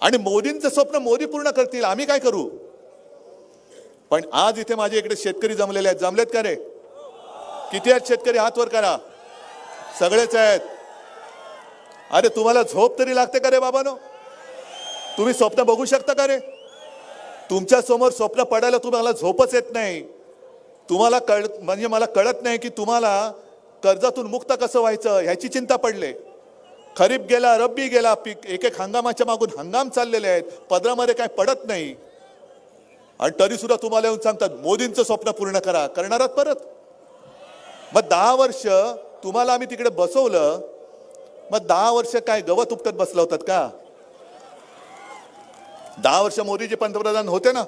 आणि मोदींचं स्वप्न मोदी पूर्ण करतील, आम्ही काय करू? पण आज इथे माझे इकडे शेतकरी जमलेले आहेत. जमलेत का रे? किती आहेत शेतकरी? हात वर करा. सगळेच आहेत. अरे तुम्हाला झोप तरी लागते का रे बाबांनो? तुम्ही स्वप्न बघू शकता का रे? तुमच्या समोर स्वप्न पडायला तुम्हाला झोपच येत नाही. तुम्हाला म्हणजे मला कळत नाही की तुम्हाला कर्जातून मुक्त कसं व्हायचं ह्याची चिंता पडले. खरीप गेला, रब्बी गेला, पीक एक एक हंगामाच्या मागून हंगाम चाललेले आहेत, पदरामध्ये काय पडत नाही. आणि तरी सुद्धा तुम्हाला येऊन सांगतात मोदींचं स्वप्न पूर्ण करा. करणारात परत? मग 10 वर्ष तुम्हाला आम्ही तिकडे बसवलं, मग 10 वर्ष काय गवत उपटत बसला होतात का? 10 वर्ष मोदीजी पंतप्रधान होते ना,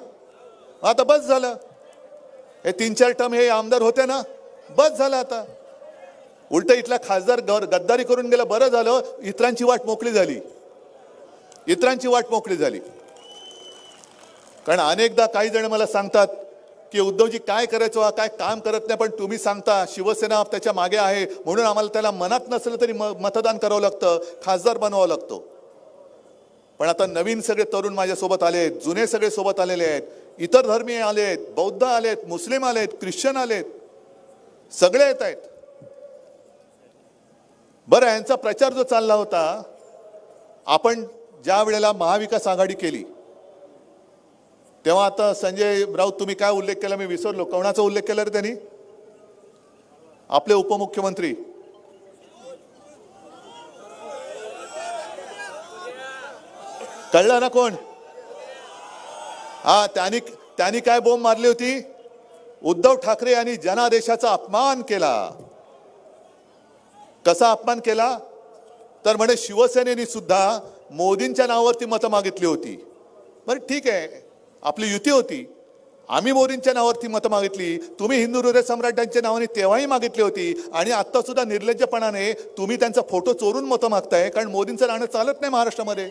आता बस झालं. हे 3-4 टर्म हे आमदार होते ना, बस झालं. आता उलट इथला खासदार गद्दारी करून गेला, बरं झालं. इतरांची वाट मोकळी झाली, इतरांची वाट मोकळी झाली. कारण अनेकदा काही जण मला सांगतात की उद्धवजी काय करायचं, काय काम करत नाही, पण तुम्ही सांगता शिवसेना त्याच्या मागे आहे म्हणून आम्हाला त्याला मनात नसलं तरी मतदान करावं लागतं, खासदार बनवावं लागतं. पण आता नवीन सगळे तरुण माझ्यासोबत आलेत, जुने सगळे सोबत आलेले आहेत, इतर धर्मीय आलेत, बौद्ध आलेत, मुस्लिम आलेत, ख्रिश्चन आलेत, सगळे येत आहेत. बरं, यांचा प्रचार जो चालला होता, आपण ज्या वेळेला महाविकास आघाडी केली तेव्हा आता संजय राऊत तुम्ही काय उल्लेख केला मी विसरलो, कोणाचा उल्लेख केला रे त्यांनी? आपले उपमुख्यमंत्री कळलं ना कोण? हा, त्यांनी काय बोंब मारली होती? उद्धव ठाकरे यांनी जनादेशाचा अपमान केला. कसा अपमान केला? तर म्हणे शिवसेनेने सुद्धा मोदींच्या नावावरती मतं मागितली होती. बरं ठीक आहे, आपली युती होती, आम्ही मोदींच्या नावावरती मतं मागितली, तुम्ही हिंदू हृदय सम्राटांच्या नावाने तेव्हाही मागितली होती, आणि आता सुद्धा निर्लज्जपणाने तुम्ही त्यांचा फोटो चोरून मतं मागताय. कारण मोदींचं राहणं चालत नाही महाराष्ट्रामध्ये.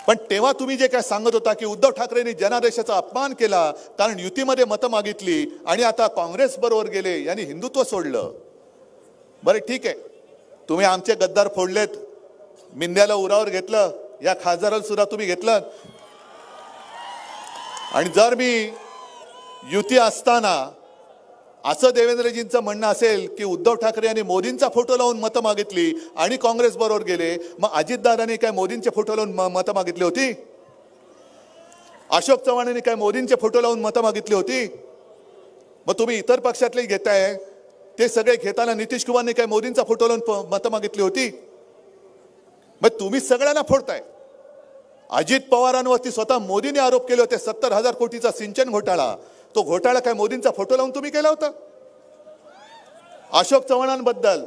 पण तेव्हा तुम्ही जे काय सांगत होता की उद्धव ठाकरेंनी जनादेशाचा अपमान केला कारण युतीमध्ये मतं मागितली आणि आता काँग्रेस बरोबर गेले, यांनी हिंदुत्व सोडलं. बरं ठीक आहे, तुम्ही आमचे गद्दार फोडलेत, मिंद्याला उरावर घेतलं, या खासदाराला सुद्धा तुम्ही घेतलं. आणि जर मी युती असताना असं देवेंद्रजींचं म्हणणं असेल की उद्धव ठाकरे यांनी मोदींचा फोटो लावून मतं मागितली आणि काँग्रेस बरोबर गेले, मग अजितदादांनी काय मोदींचे फोटो लावून मतं मागितली होती? अशोक चव्हाणांनी काय मोदींचे फोटो लावून मतं मागितली होती? मग तुम्ही इतर पक्षातले घेताय, ते सगळे घेताना नितीश कुमारने काय मोदींचा फोटो लावून मतं मागितली होती? मग तुम्ही सगळ्यांना फोडताय. अजित पवारांवरती स्वतः मोदींनी आरोप केले होते 70,000 कोटीचा सिंचन घोटाळा, तो घोटाळा काय मोदींचा फोटो लावून तुम्ही केला होता? अशोक चव्हाणांबद्दल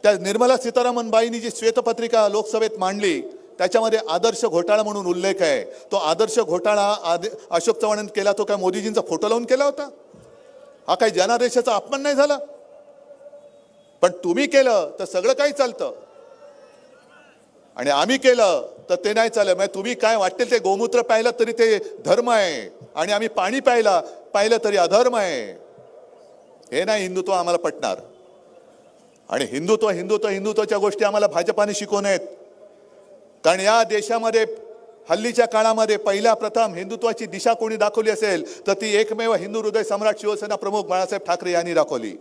त्या निर्मला सीतारामन बाईंनी जी श्वेतपत्रिका लोकसभेत मांडली त्याच्यामध्ये आदर्श घोटाळा म्हणून उल्लेख आहे. तो आदर्श घोटाळा अशोक चव्हाणांनी केला, तो काय मोदीजींचा फोटो लावून केला होता? हा काही जनादेशाचा अपमान नाही झाला? पण तुम्ही केलं तर सगळं काही चालतं आणि आम्ही केलं तर ते नाही चाललं. म्हणजे तुम्ही काय वाटेल ते गोमूत्र प्यायलं तरी ते धर्म आहे आणि आम्ही पाणी पाहिलं तरी अधर्म आहे. हे नाही हिंदुत्व आम्हाला पटणार. आणि हिंदुत्वाच्या गोष्टी आम्हाला भाजपाने शिकवू नयेत. कारण या देशामध्ये हल्लीच्या काळामध्ये पहिल्या प्रथम हिंदुत्वाची दिशा कोणी दाखवली असेल तर ती एकमेव हिंदू हृदय सम्राट शिवसेना प्रमुख बाळासाहेब ठाकरे यांनी दाखवली.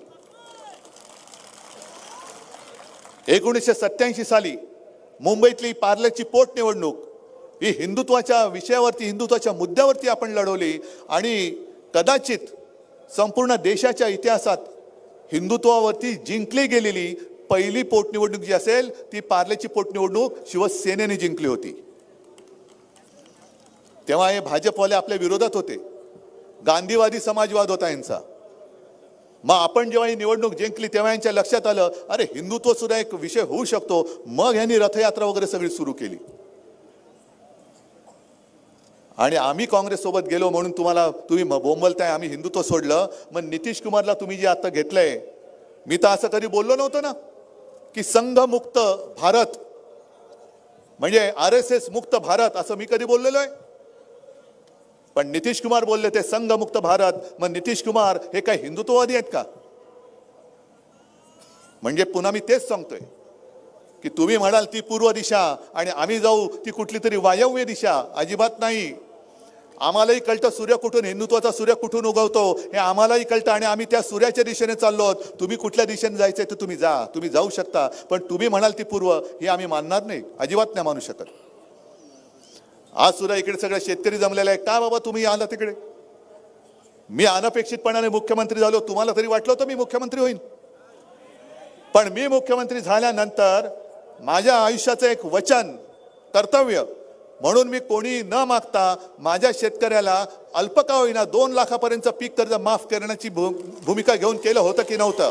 1987 साली मुंबईतली पार्ल्याची पोटनिवडणूक ही हिंदुत्वाच्या विषयावरती, हिंदुत्वाच्या मुद्द्यावरती आपण लढवली आणि कदाचित संपूर्ण देशाच्या इतिहासात हिंदुत्वावरती जिंकली गेलेली पहिली पोटनिवडणूक जी असेल ती पार्ल्याची पोटनिवडणूक शिवसेनेने जिंकली होती. तेव्हा हे भाजपवाले आपल्या विरोधात होते, गांधीवादी समाजवाद होता यांचा. मग आपण जेव्हा ही निवडणूक जिंकली तेव्हा यांच्या लक्षात आलं अरे हिंदुत्व सुद्धा एक विषय होऊ शकतो. मग यांनी रथयात्रा वगैरे सगळी सुरू केली. आणि आम्ही काँग्रेस सोबत गेलो म्हणून तुम्ही बोंबलताय आम्ही हिंदुत्व सोडलं. मग नितीश कुमारला तुम्ही जे आता घेतलंय, मी तर असं कधी बोललो नव्हतं ना की संघमुक्त भारत म्हणजे RSS मुक्त भारत, असं मी कधी बोललेलो आहे? पण नितीश कुमार बोलले ते संघमुक्त भारत. मग नितीश कुमार हे काय हिंदुत्ववादी आहेत का? म्हणजे पुन्हा मी तेच सांगतोय की तुम्ही म्हणाल ती पूर्व दिशा आणि आम्ही जाऊ ती कुठली तरी वायव्य दिशा. अजिबात नाही. आम्हालाही कळतं सूर्य कुठून, हिंदुत्वाचा सूर्य कुठून उगवतो हे आम्हालाही कळतं आणि आम्ही त्या सूर्याच्या दिशेने चाललो. तुम्ही कुठल्या दिशेने जायचंय तर तुम्ही जा, तुम्ही जाऊ शकता. पण तुम्ही म्हणाल ती पूर्व, हे आम्ही मानणार नाही, अजिबात नाही मानू शकत. आज सुद्धा इकडे सगळे शेतकरी जमलेले आहे. का बाबा तुम्ही आला तिकडे? मी अनपेक्षितपणाने मुख्यमंत्री झालो. तुम्हाला तरी वाटलं होतं मी मुख्यमंत्री होईन? पण मी मुख्यमंत्री झाल्यानंतर माझ्या आयुष्याचं एक वचन, कर्तव्य म्हणून मी कोणी न मागता माझ्या शेतकऱ्याला अल्प का होईना 2 लाखापर्यंत पीक कर्ज माफ करण्याची भूमिका घेऊन केलं होतं की नव्हतं?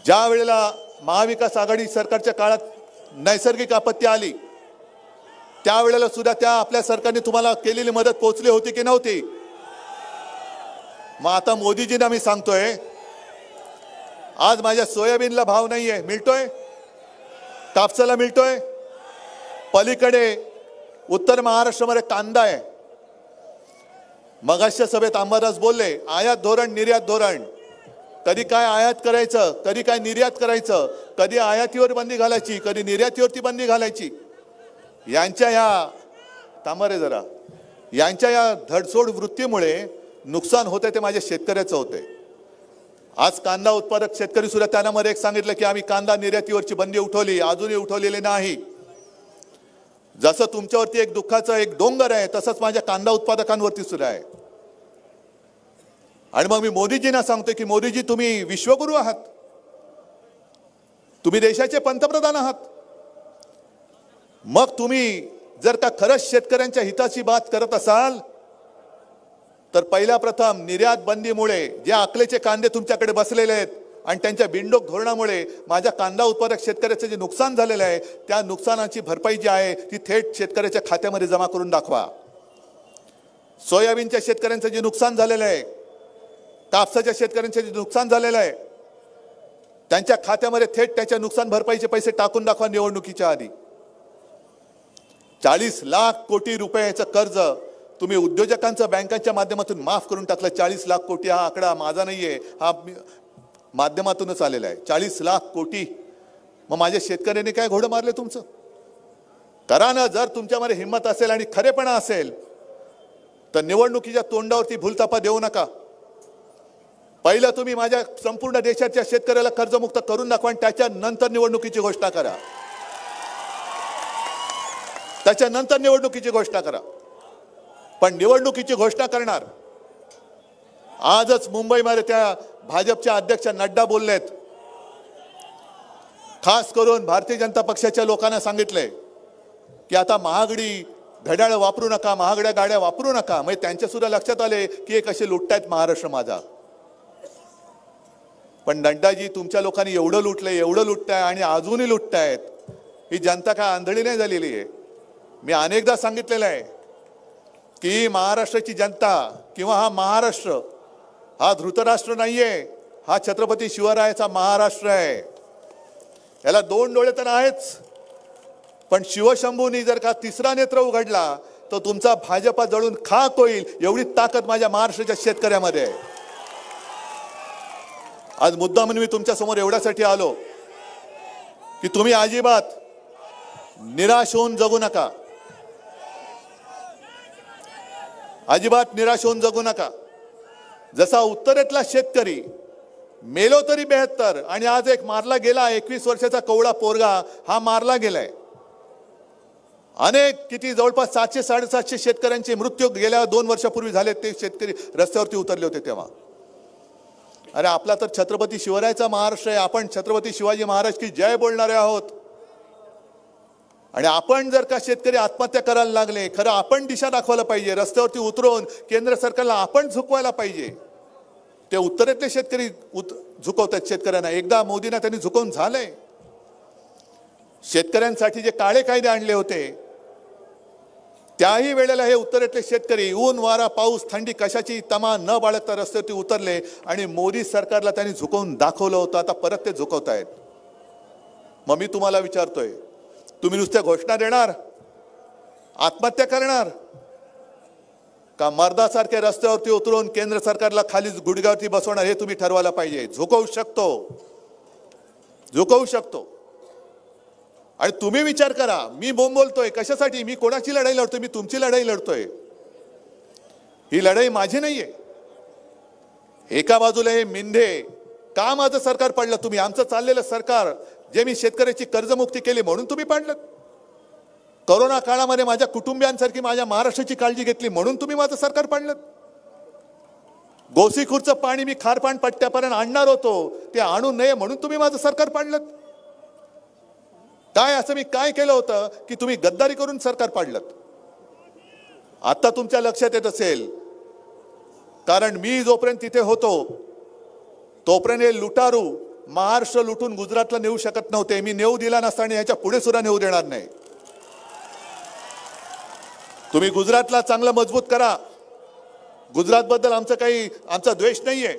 ज्या वेळेला महाविकास आघाडी सरकारच्या काळात नैसर्गिक आपत्ती आली त्यावेळेला सुद्धा त्या आपल्या सरकारने तुम्हाला केलेली मदत पोहोचली होती की नव्हती? मग आता मोदीजींना मी सांगतोय, आज माझ्या सोयाबीनला भाव नाहीये, मिळतोय, कापसाला मिळतोय, पलीकडे उत्तर महाराष्ट्रामध्ये कांदा आहे. मगाशच्या सभेत अंबादास बोलले आयात धोरण निर्यात धोरण, कधी काय आयात करायचं, कधी काय निर्यात करायचं, कधी आयातीवर बंदी घालायची, कधी निर्यातीवरती बंदी घालायची. यांच्या या धडसोड वृत्तीमुळे नुकसान होते ते माझ्या शेतकऱ्याचं होते. आज कांदा उत्पादक शेतकरी सुद्धा त्यांना मध्ये एक सांगितलं की आम्ही कांदा निर्यातीवरची बंदी उठवली, अजूनही उठवलेली नाही. जसं तुमच्यावरती एक दुःखाचं एक डोंगर आहे तसंच माझ्या कांदा उत्पादकांवरती सुद्धा आहे. आणि मग मी मोदीजींना सांगतोय की मोदीजी तुम्ही विश्वगुरू आहात, तुम्ही देशाचे पंतप्रधान आहात. मग तुम्ही जर का खरंच शेतकऱ्यांच्या हिताची बात करत असाल तर पहिल्या प्रथम निर्यात बंदीमुळे जे अकलेचे कांदे तुमच्याकडे बसलेले आहेत आणि त्यांच्या बिनडोक धोरणामुळे माझ्या कांदा उत्पादक शेतकऱ्याचं जे नुकसान झालेलं आहे त्या नुकसानाची भरपाई जी आहे ती थेट शेतकऱ्याच्या खात्यामध्ये जमा करून दाखवा. सोयाबीनच्या शेतकऱ्यांचं जे नुकसान झालेलं आहे, कापसाच्या शेतकऱ्यांचं जे नुकसान झालेलं आहे त्यांच्या खात्यामध्ये थेट त्याच्या नुकसान भरपाईचे पैसे टाकून दाखवा निवडणुकीच्या आधी. 40 लाख कोटी रुपयाचं कर्ज तुम्ही उद्योजकांचं बँकांच्या माध्यमातून माफ करून टाकलं. 40 लाख कोटी हा आकडा माझा नाहीये, हा माध्यमातूनच आलेला आहे. 40 लाख कोटी. मग माझ्या शेतकऱ्यांनी काय घोडं मारले तुमचं? करा ना. जर तुमच्यामध्ये हिंमत असेल आणि खरेपणा असेल तर निवडणुकीच्या तोंडावरती भूलथापा देऊ नका. पहिलं तुम्ही माझ्या संपूर्ण देशाच्या शेतकऱ्याला कर्जमुक्त करून दाखवा आणि त्याच्यानंतर निवडणुकीची घोषणा करा. त्याच्यानंतर निवडणुकीची घोषणा करा. पण निवडणुकीची घोषणा करणार. आजच मुंबईमध्ये त्या भाजपच्या अध्यक्ष नड्डा बोललेत, खास करून भारतीय जनता पक्षाच्या लोकांना सांगितलंय की आता महागडी घड्याळ वापरू नका, महागड्या गाड्या वापरू नका. म्हणजे त्यांच्या सुद्धा लक्षात आले की हे कसे लुटतायत महाराष्ट्र माझा. पण नड्डाजी तुमच्या लोकांनी एवढं लुटताय आणि अजूनही लुटतायत. ही जनता काय आंधळी नाही झालेली आहे. मी अनेकदा सांगितलेलं आहे की महाराष्ट्राची जनता किंवा हा महाराष्ट्र हा धृतराष्ट्र नाहीये, हा छत्रपती शिवरायाचा महाराष्ट्र आहे. याला 2 डोळे तर आहेच, पण शिवशंभूनी जर का 3रा नेत्र उघडला तर तुमचा भाजपा जळून खाक होईल. एवढी ताकद माझ्या महाराष्ट्राच्या शेतकऱ्यामध्ये आहे. आज मुद्दा म्हणून मी तुमच्या समोर एवढ्यासाठी आलो की तुम्ही अजिबात निराश होऊन जगू नका. अजिबात निराश होऊन जगू नका. जसा उत्तरेतला शेतकरी मेलो तरी 72 आणि आज एक मारला गेला 21 वर्षाचा कवळा पोरगा हा मारला गेलाय. अनेक किती जवळपास 700-750 शेतकऱ्यांचे मृत्यू गेल्या 2 वर्षापूर्वी झाले. ते शेतकरी रस्त्यावरती उतरले होते तेव्हा. अरे आपला तर छत्रपती शिवरायाचा महाराष्ट्र आहे. आपण छत्रपती शिवाजी महाराज की जय बोलणारे आहोत. आणि आपण जर का शेतकरी आत्महत्या करायला लागले, खरं आपण दिशा दाखवायला पाहिजे. रस्त्यावरती उतरून केंद्र सरकारला आपण झुकवायला पाहिजे. ते उत्तरेतले शेतकरी झुकवतात शेतकऱ्यांना. एकदा मोदींना त्यांनी झुकवून झालंय. शेतकऱ्यांसाठी जे काळे कायदे आणले होते त्याही वेळेला हे उत्तरेतले शेतकरी ऊन वारा पाऊस थंडी कशाची तमा न बाळगता रस्त्यावरती उतरले आणि मोदी सरकारला त्यांनी झुकवून दाखवलं होतं. आता परत ते झुकवतायत. मग मी तुम्हाला विचारतोय, तुम्ही नुसत्या घोषणा देणार, आत्महत्या करणार, का मर्दासारखे रस्त्यावरती उतरून केंद्र सरकारला खाली गुडघ्यावरती बसवणार हे तुम्ही ठरवायला पाहिजे. झुकवू शकतो. आणि तुम्ही विचार करा, मी बोलतोय कशासाठी, मी कोणाची लढाई लढतोय, मी तुमची लढाई लढतोय. ही लढाई माझी नाहीये. एका बाजूला हे मिंधे, का माझं सरकार पाडलं तुम्ही, आमचं चाललेलं सरकार जे मी शेतकऱ्याची कर्जमुक्ती केली म्हणून तुम्ही पाडलं. कोरोना काळामध्ये माझ्या कुटुंबियांसारखी माझ्या महाराष्ट्राची काळजी घेतली म्हणून तुम्ही माझं सरकार पाडलं. गोसीखुर्दचं पाणी मी खारपाण पट्ट्यापर्यंत आणणार होतो, ते आणू नये म्हणून तुम्ही माझं सरकार पाडलं. काय असं मी काय केलं होतं की तुम्ही गद्दारी करून सरकार पाडलं. आता तुमच्या लक्षात येत असेल, कारण मी जोपर्यंत तिथे होतो तोपर्यंत हे लुटारू महाराष्ट्र लुटून गुजरातला नेऊ शकत नव्हते. मी नेऊ दिला नसता आणि ह्याच्या पुढे सुद्धा नेऊ देणार नाही. तुम्ही गुजरातला चांगलं मजबूत करा. गुजरातबद्दल आमचा द्वेष नाहीये.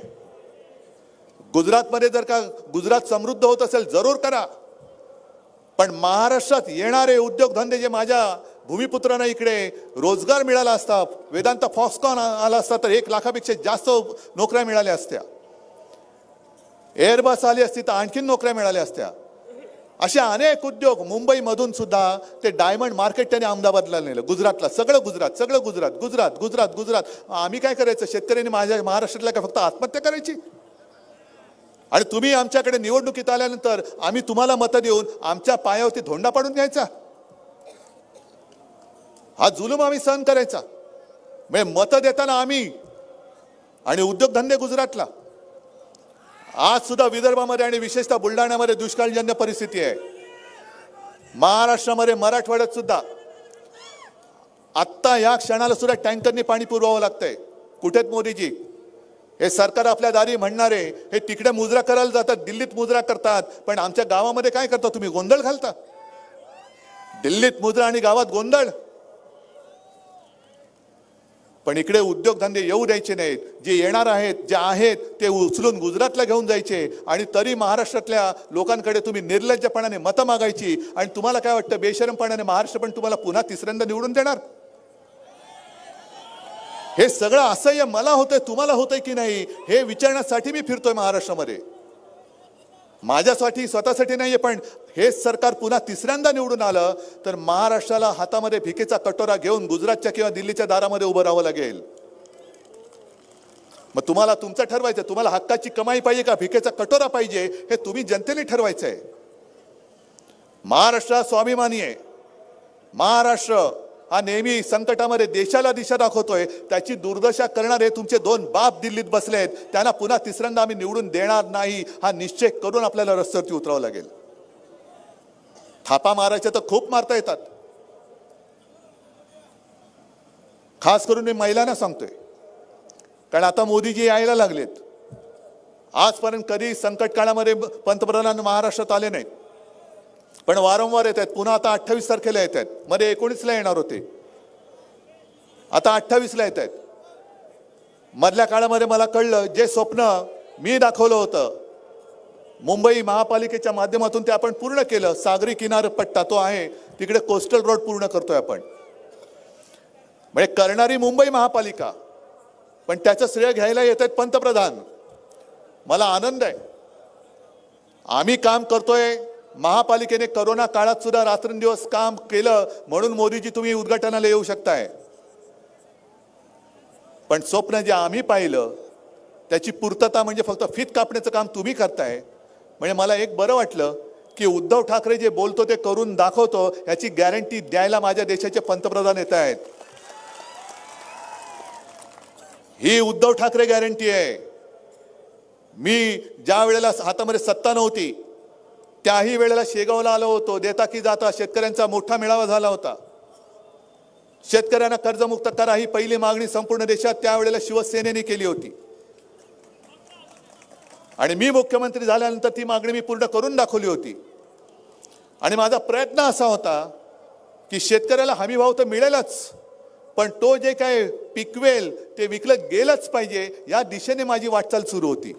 गुजरातमध्ये जर का गुजरात समृद्ध होत असेल जरूर करा, पण महाराष्ट्रात येणारे उद्योगधंदे जे माझ्या भूमिपुत्रांना इकडे रोजगार मिळाला असता, वेदांत फॉक्सकॉन आला असता तर 1 लाखापेक्षा जास्त नोकऱ्या मिळाल्या असत्या. एअरबस आली असती तर आणखीन नोकऱ्या मिळाल्या असत्या. असे अनेक उद्योग मुंबईमधून सुद्धा ते डायमंड मार्केट त्याने अहमदाबादला नेलं. गुजरातला सगळं गुजरात. आम्ही काय करायचं, शेतकऱ्यांनी माझ्या महाराष्ट्रातल्या काय फक्त आत्महत्या करायची. आणि तुम्ही आमच्याकडे निवडणुकीत आल्यानंतर आम्ही तुम्हाला मतं देऊन आमच्या पायावरती धोंडा पाडून घ्यायचा, हा जुलूम आम्ही सहन करायचा. म्हणजे मतं देताना आम्ही आणि उद्योगधंदे गुजरातला. आज सुद्धा विदर्भामध्ये आणि विशेषतः बुलढाण्यामध्ये दुष्काळजन्य परिस्थिती आहे. महाराष्ट्रामध्ये मराठवाड्यात सुद्धा आत्ता या क्षणाला सुद्धा टँकरने पाणी पुरवावं लागतंय. कुठेत मोदीजी? हे सरकार आपल्या दारी म्हणणारे हे तिकडे मुजरा करायला जातात, दिल्लीत मुजरा करतात, पण आमच्या गावामध्ये काय करता तुम्ही? गोंधळ घालता. दिल्लीत मुजरा आणि गावात गोंधळ. पण इकडे उद्योगधंदे येऊ द्यायचे नाहीत. जे येणार आहेत, जे आहेत ते उचलून गुजरातला घेऊन जायचे. आणि तरी महाराष्ट्रातल्या लोकांकडे तुम्ही निर्लज्जपणाने मतं मागायची. आणि तुम्हाला काय वाटतं, बेशरमपणाने महाराष्ट्र पण तुम्हाला पुन्हा तिसऱ्यांदा निवडून देणार? हे सगळं असह्य मला होतंय, तुम्हाला होतंय की नाही हे विचारण्यासाठी मी फिरतोय महाराष्ट्रामध्ये. माझ्यासाठी स्वतःसाठी नाहीये, पण हे सरकार पुन्हा तिसऱ्यांदा निवडून आलं तर महाराष्ट्राला हातामध्ये भिकेचा कटोरा घेऊन गुजरातच्या किंवा दिल्लीच्या दारामध्ये उभं राहावं लागेल. मग तुम्हाला तुमचं ठरवायचं, तुम्हाला हक्काची कमाई पाहिजे का भिकेचा कटोरा पाहिजे हे तुम्ही जनतेने ठरवायचंय. महाराष्ट्र स्वाभिमानी आहे. महाराष्ट्र हा नेहमी संकटामध्ये देशाला दिशा दाखवतोय. त्याची दुर्दशा करणारे तुमचे 2 बाप दिल्लीत बसलेत. त्यांना पुन्हा तिसऱ्यांदा आम्ही निवडून देणार नाही हा निश्चय करून आपल्याला रस्त्यावरती उतरावं लागेल. थापा मारायच्या तर खूप मारता येतात. खास करून मी महिलांना सांगतोय, कारण आता मोदीजी यायला लागलेत. आजपर्यंत कधी संकट काळामध्ये पंतप्रधान महाराष्ट्रात आले नाहीत, पण वारंवार येत आहेत. पुन्हा आता 28 तारखेला येत आहेत. मध्ये 19ला येणार होते, आता 28ला येत आहेत. मधल्या काळामध्ये मला कळलं जे स्वप्न मी दाखवलं होतं मुंबई महापालिकेच्या माध्यमातून ते आपण पूर्ण केलं. सागरी किनारपट्टा तो आहे तिकडे कोस्टल रोड पूर्ण करतोय आपण. म्हणजे करणारी मुंबई महापालिका, पण त्याचं श्रेय घ्यायला येत आहेत पंतप्रधान. मला आनंद आहे. आम्ही काम करतोय. महापालिकेने कोरोना काळात सुद्धा रात्रंदिवस काम केलं म्हणून मोदीजी तुम्ही उद्घाटनाला येऊ शकताय. पण स्वप्न जे आम्ही पाहिलं त्याची पूर्तता म्हणजे फक्त फीत कापण्याचं काम तुम्ही करताय. म्हणजे मला एक बरं वाटलं की उद्धव ठाकरे जे बोलतो ते करून दाखवतो याची गॅरंटी द्यायला माझ्या देशाचे पंतप्रधान येत आहेत. ही उद्धव ठाकरे गॅरंटी आहे. मी ज्या वेळेला हातामध्ये सत्ता नव्हती त्याही वेळेला शेगावला आलो होतो. देता की जाता शेतकऱ्यांचा मोठा मेळावा झाला होता. शेतकऱ्यांना कर्जमुक्त करा ही पहिली मागणी संपूर्ण देशात त्यावेळेला शिवसेनेने केली होती. आणि मी मुख्यमंत्री झाल्यानंतर ती मागणी मी पूर्ण करून दाखवली होती. आणि माझा प्रयत्न असा होता की शेतकऱ्याला हमी भाव तर मिळेलच, पण तो जे काय पिकवेल ते विकलं गेलंच पाहिजे या दिशेने माझी वाटचाल सुरू होती.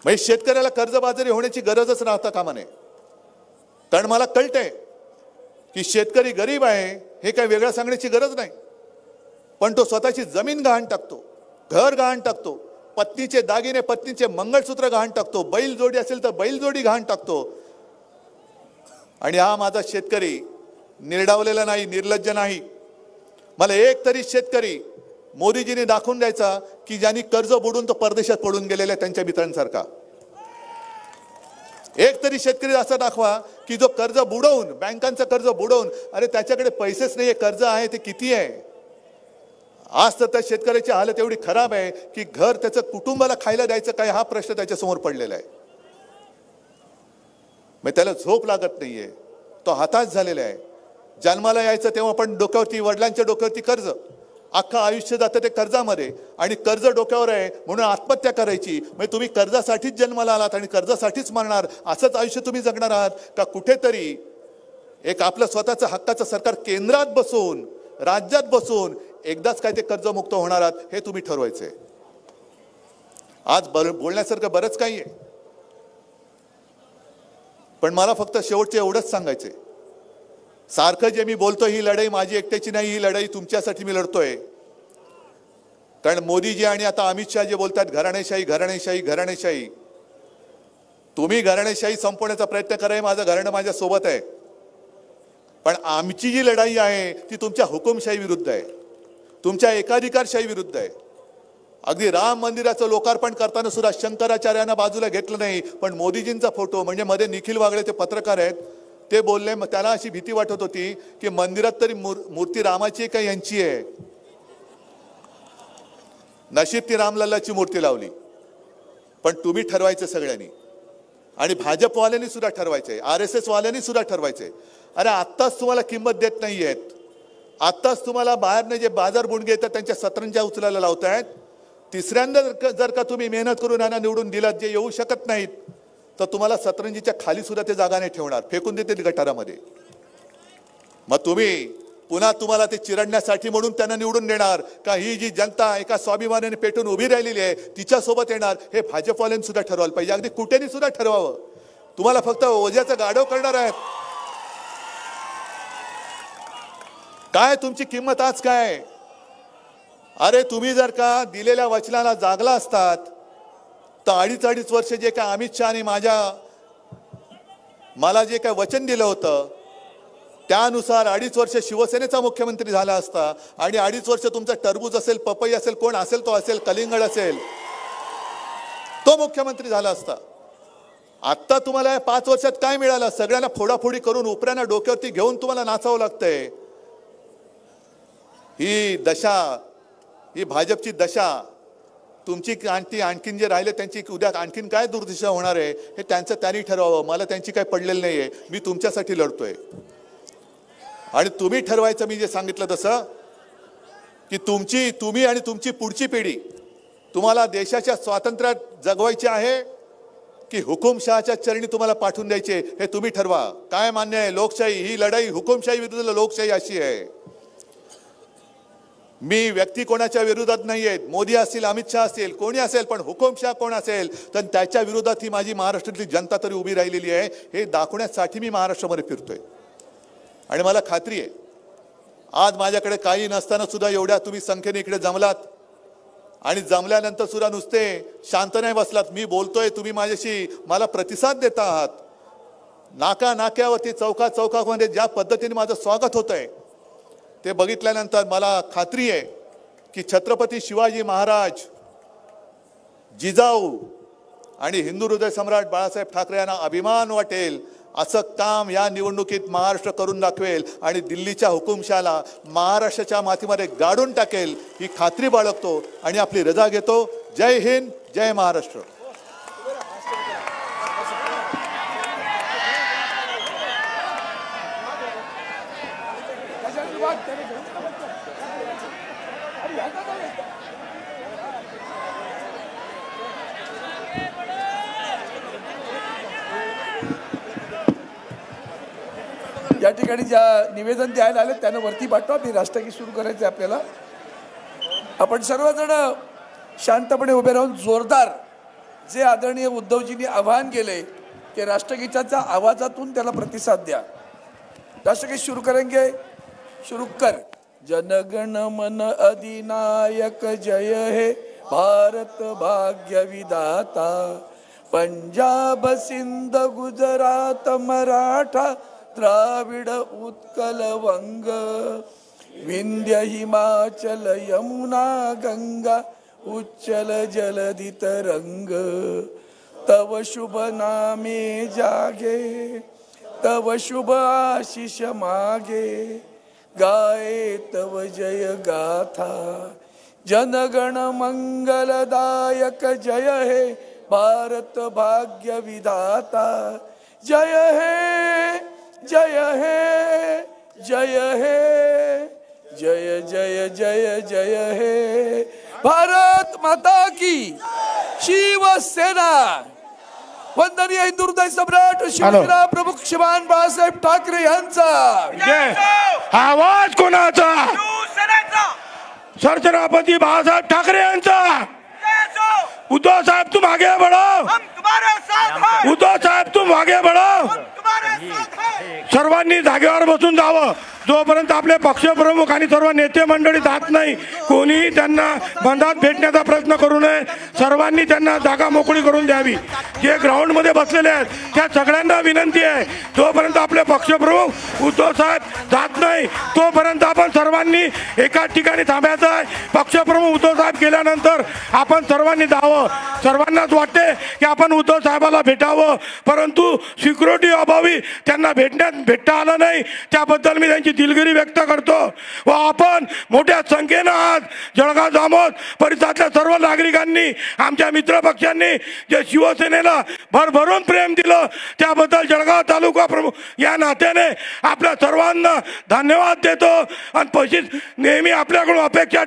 म्हणजे शेतकऱ्याला कर्जबाजारी होण्याची गरजच राहता कामा नये. कारण मला कळतंय की शेतकरी गरीब आहे हे काय वेगळं सांगण्याची गरज नाही, पण तो स्वतःची जमीन गहाण टाकतो, घर गहाण टाकतो, पत्नीचे दागिने पत्नीचे मंगळसूत्र गहाण टाकतो, बैलजोडी असेल तर बैलजोडी गहाण टाकतो. आणि हा माझा शेतकरी निर्डावलेला नाही, निर्लज्ज नाही. मला एक तरी शेतकरी मोदीजींनी दाखवून द्यायचा की ज्यांनी कर्ज बुडून तो परदेशात पडून गेलेला त्यांच्या मित्रांसारखा. एक तरी शेतकरी असा दाखवा की जो कर्ज बुडवून, बँकांचं कर्ज बुडवून, अरे त्याच्याकडे पैसेच नाहीये, कर्ज आहे ते किती आहे. आज तर त्या शेतकऱ्याची हालत एवढी खराब आहे की घर त्याचं कुटुंबाला खायला द्यायचं काय हा प्रश्न त्याच्यासमोर पडलेला आहे. मग त्याला झोप लागत नाहीये, तो हताश झालेला आहे. जन्माला यायचं तेव्हा पण डोक्यावरती, वडिलांच्या डोक्यावरती कर्ज, अख्खा आयुष्य जातं ते कर्जामध्ये, आणि कर्ज डोक्यावर आहे म्हणून आत्महत्या करायची. म्हणजे तुम्ही कर्जासाठीच जन्माला आलात आणि कर्जासाठीच मरणार, असंच आयुष्य तुम्ही जगणार आहात का? कुठेतरी एक आपलं स्वतःचं हक्काचं सरकार केंद्रात बसून, राज्यात बसून एकदाच काय ते कर्जमुक्त होणार आहात हे तुम्ही ठरवायचंय. आज बोलण्यासारखं बरंच काही आहे, पण मला फक्त शेवटचे एवढंच सांगायचंय. सारखं जे मी बोलतो ही लढाई माझी एकट्याची नाही, ही लढाई तुमच्यासाठी मी लढतोय. कारण मोदीजी आणि आता अमित शहा जे बोलतात घराणेशाही घराणेशाही घराणेशाही, तुम्ही घराणेशाही संपवण्याचा प्रयत्न कराय, माझं घराणं माझ्या सोबत आहे. पण आमची जी लढाई आहे ती तुमच्या हुकुमशाही विरुद्ध आहे, तुमच्या एकाधिकारशाही विरुद्ध आहे. अगदी राम मंदिराचं लोकार्पण करताना सुद्धा शंकराचार्यांना बाजूला घेतलं नाही, पण मोदीजींचा फोटो, म्हणजे मध्ये निखिल वागळे ते पत्रकार आहेत, ते बोलले, मग त्याला अशी भीती वाटत होती की मंदिरात तरी मूर्ती रामाची आहे का यांची आहे. नशीब ती रामलल्लाची मूर्ती लावली. पण तुम्ही ठरवायचं सगळ्यांनी, आणि भाजपवाल्यांनी सुद्धा ठरवायचंय, RSS वाल्यांनी सुद्धा ठरवायचंय. अरे आत्ताच तुम्हाला किंमत देत नाहीयेत, आत्ताच तुम्हाला बाहेरनं जे बाजार बुणगे येतात त्यांच्या सतरंज्या उचलायला लावतायत. तिसऱ्यांदा जर का तुम्ही मेहनत करून यांना निवडून दिलात, जे येऊ शकत नाहीत, तर तुम्हाला सतरंजीच्या खाली सुद्धा ते जागा नाही ठेवणार, फेकून देतील गटारामध्ये. मग तुम्ही पुन्हा तुम्हाला ते चिरडण्यासाठी म्हणून त्यांना निवडून देणार का? ही जी जनता एका स्वाभिमानाने पेटून उभी राहिलेली आहे तिच्यासोबत येणार, हे भाजपवाल्यांनी सुद्धा ठरवायला पाहिजे. अगदी कुठेनी सुद्धा ठरवावं. तुम्हाला फक्त ओझ्याचं गाढव करणार आहेत. काय तुमची किंमत आज काय? अरे तुम्ही जर का दिलेल्या वचनाला जागला असतात तर अडीच वर्ष जे काय अमित शहा आणि मला जे काय वचन दिलं होतं त्यानुसार 2.5 वर्ष शिवसेनेचा मुख्यमंत्री झाला असता, आणि 2.5 वर्ष तुमचा टरबूज असेल, पपई असेल, कोण असेल तो असेल, कलिंगड असेल, तो मुख्यमंत्री झाला असता. आता तुम्हाला 5 वर्षात काय मिळालं? सगळ्यांना फोडाफोडी करून उपऱ्यांना डोक्यावरती घेऊन तुम्हाला नाचावं लागतंय. ही दशा, ही भाजपची दशा. तुमची आणखीन जे राहिले त्यांची उद्या आणखीन काय दुर्दिशा होणार आहे हे त्यांचं त्यांनी ठरवावं. मला त्यांची काय पडलेली नाहीये, मी तुमच्यासाठी लढतोय. आणि तुम्ही ठरवायचं, मी जे सांगितलं तसं, की तुम्ही आणि तुमची पुढची पिढी, तुम्हाला देशाच्या स्वातंत्र्यात जगवायचे आहे की हुकुमशहाच्या चरणी तुम्हाला पाठवून द्यायचे हे तुम्ही ठरवा. काय मान्य आहे? लोकशाही, ही लढाई हुकुमशाही विरुद्ध लोकशाही अशी आहे. मी व्यक्ती कोणाच्या विरोधात नाही आहेत, मोदी असतील, अमित शहा असतील, कोणी असेल, पण हुकुमशाह कोण असेल तर त्याच्या विरोधात ही माझी महाराष्ट्रातली जनता तरी उभी राहिलेली आहे हे दाखवण्यासाठी मी महाराष्ट्रामध्ये फिरतोय. आणि मला खात्री आहे आज माझ्याकडे काही नसताना सुद्धा एवढ्या तुम्ही संख्येने इकडे जमलात, आणि जमल्यानंतर सुद्धा नुसते शांत नाही बसलात. मी बोलतोय, तुम्ही माझ्याशी मला प्रतिसाद देता आहात. नाक्यावरती, चौकामध्ये ज्या पद्धतीने माझं स्वागत होतंय ते बघितल्यानंतर मला खात्री आहे की छत्रपती शिवाजी महाराज, जिजाऊ आणि हिंदू हृदय सम्राट बाळासाहेब ठाकरे यांना अभिमान वाटेल असं काम या निवडणुकीत महाराष्ट्र करून दाखवेल, आणि दिल्लीच्या हुकुमशहाला महाराष्ट्राच्या मातीमध्ये गाडून टाकेल ही खात्री बाळगतो आणि आपली रजा घेतो. जय हिंद, जय महाराष्ट्र. या ठिकाणी ज्या निवेदन द्यायला आले त्यांना वरती पाठवा. मी राष्ट्रगीत सुरू करायचं आहे आपल्याला. आपण सर्वजण शांतपणे उभे राहून जोरदार जे आदरणीय उद्धवजींनी आवाहन केले ते राष्ट्रगीताच्या आवाजातून त्याला प्रतिसाद द्या. राष्ट्रगीत शुरू करेंगे. शुरू कर. जनगण मन अधिनायक जय हे भारत भाग्य विधाता. पंजाब सिंध गुजरात मराठा द्राविड उत्कल वंग. विंध्य हिमाचल यमुना गंगा उच्चल जलधि तरंग. तव शुभ नामे जागे तव शुभ आशीष मागे. गाये तव जय गाथा. जनगण मंगलदायक जय हे भारत भाग्य विधाता. जय हे जय हे जय हे जय जय जय जय हे. भारत माता की. शिवसेना. वंदनीय हिंदू हृदय सम्राट शिवसेना प्रमुख श्रीमान बाळासाहेब ठाकरे यांचा. आवाज कोणाचा? सरसेनापती बाळासाहेब ठाकरे यांचा. उद्धव साहेब तुम आगे बढ़ो. उद्धव साहेब तुम आगे बढ़ो. सर्वांनी जागेवर बसून जावं. जोपर्यंत आपले पक्षप्रमुख आणि सर्व नेते मंडळी जात नाही कोणीही त्यांना बंधात भेटण्याचा प्रयत्न करू नये. सर्वांनी त्यांना जागा मोकळी करून द्यावी. जे ग्राउंड मध्ये बसलेले आहेत त्या सगळ्यांना विनंती आहे जोपर्यंत आपले पक्षप्रमुख उद्धव साहेब जात नाही तोपर्यंत आपण सर्वांनी एकाच ठिकाणी थांबायचं आहे. पक्षप्रमुख उद्धव साहेब गेल्यानंतर आपण सर्वांनी जावं. सर्वांनाच वाटते की आपण उद्धव साहेबाला भेटावं परंतु सिक्युरिटी अभावी त्यांना भेटता आलं नाही. त्याबद्दल मी त्यांची दिलगिरी व्यक्त करतो. व आपण मोठ्या संख्येनं आज जळगाव जामोद परिसरातल्या सर्व नागरिकांनी आमच्या मित्र पक्षांनी जे शिवसेनेला भरभरून प्रेम दिलं त्याबद्दल जळगाव तालुका प्रमुख या नात्याने आपल्या सर्वांना धन्यवाद देतो. आणि तशीच नेहमी आपल्याकडून अपेक्षा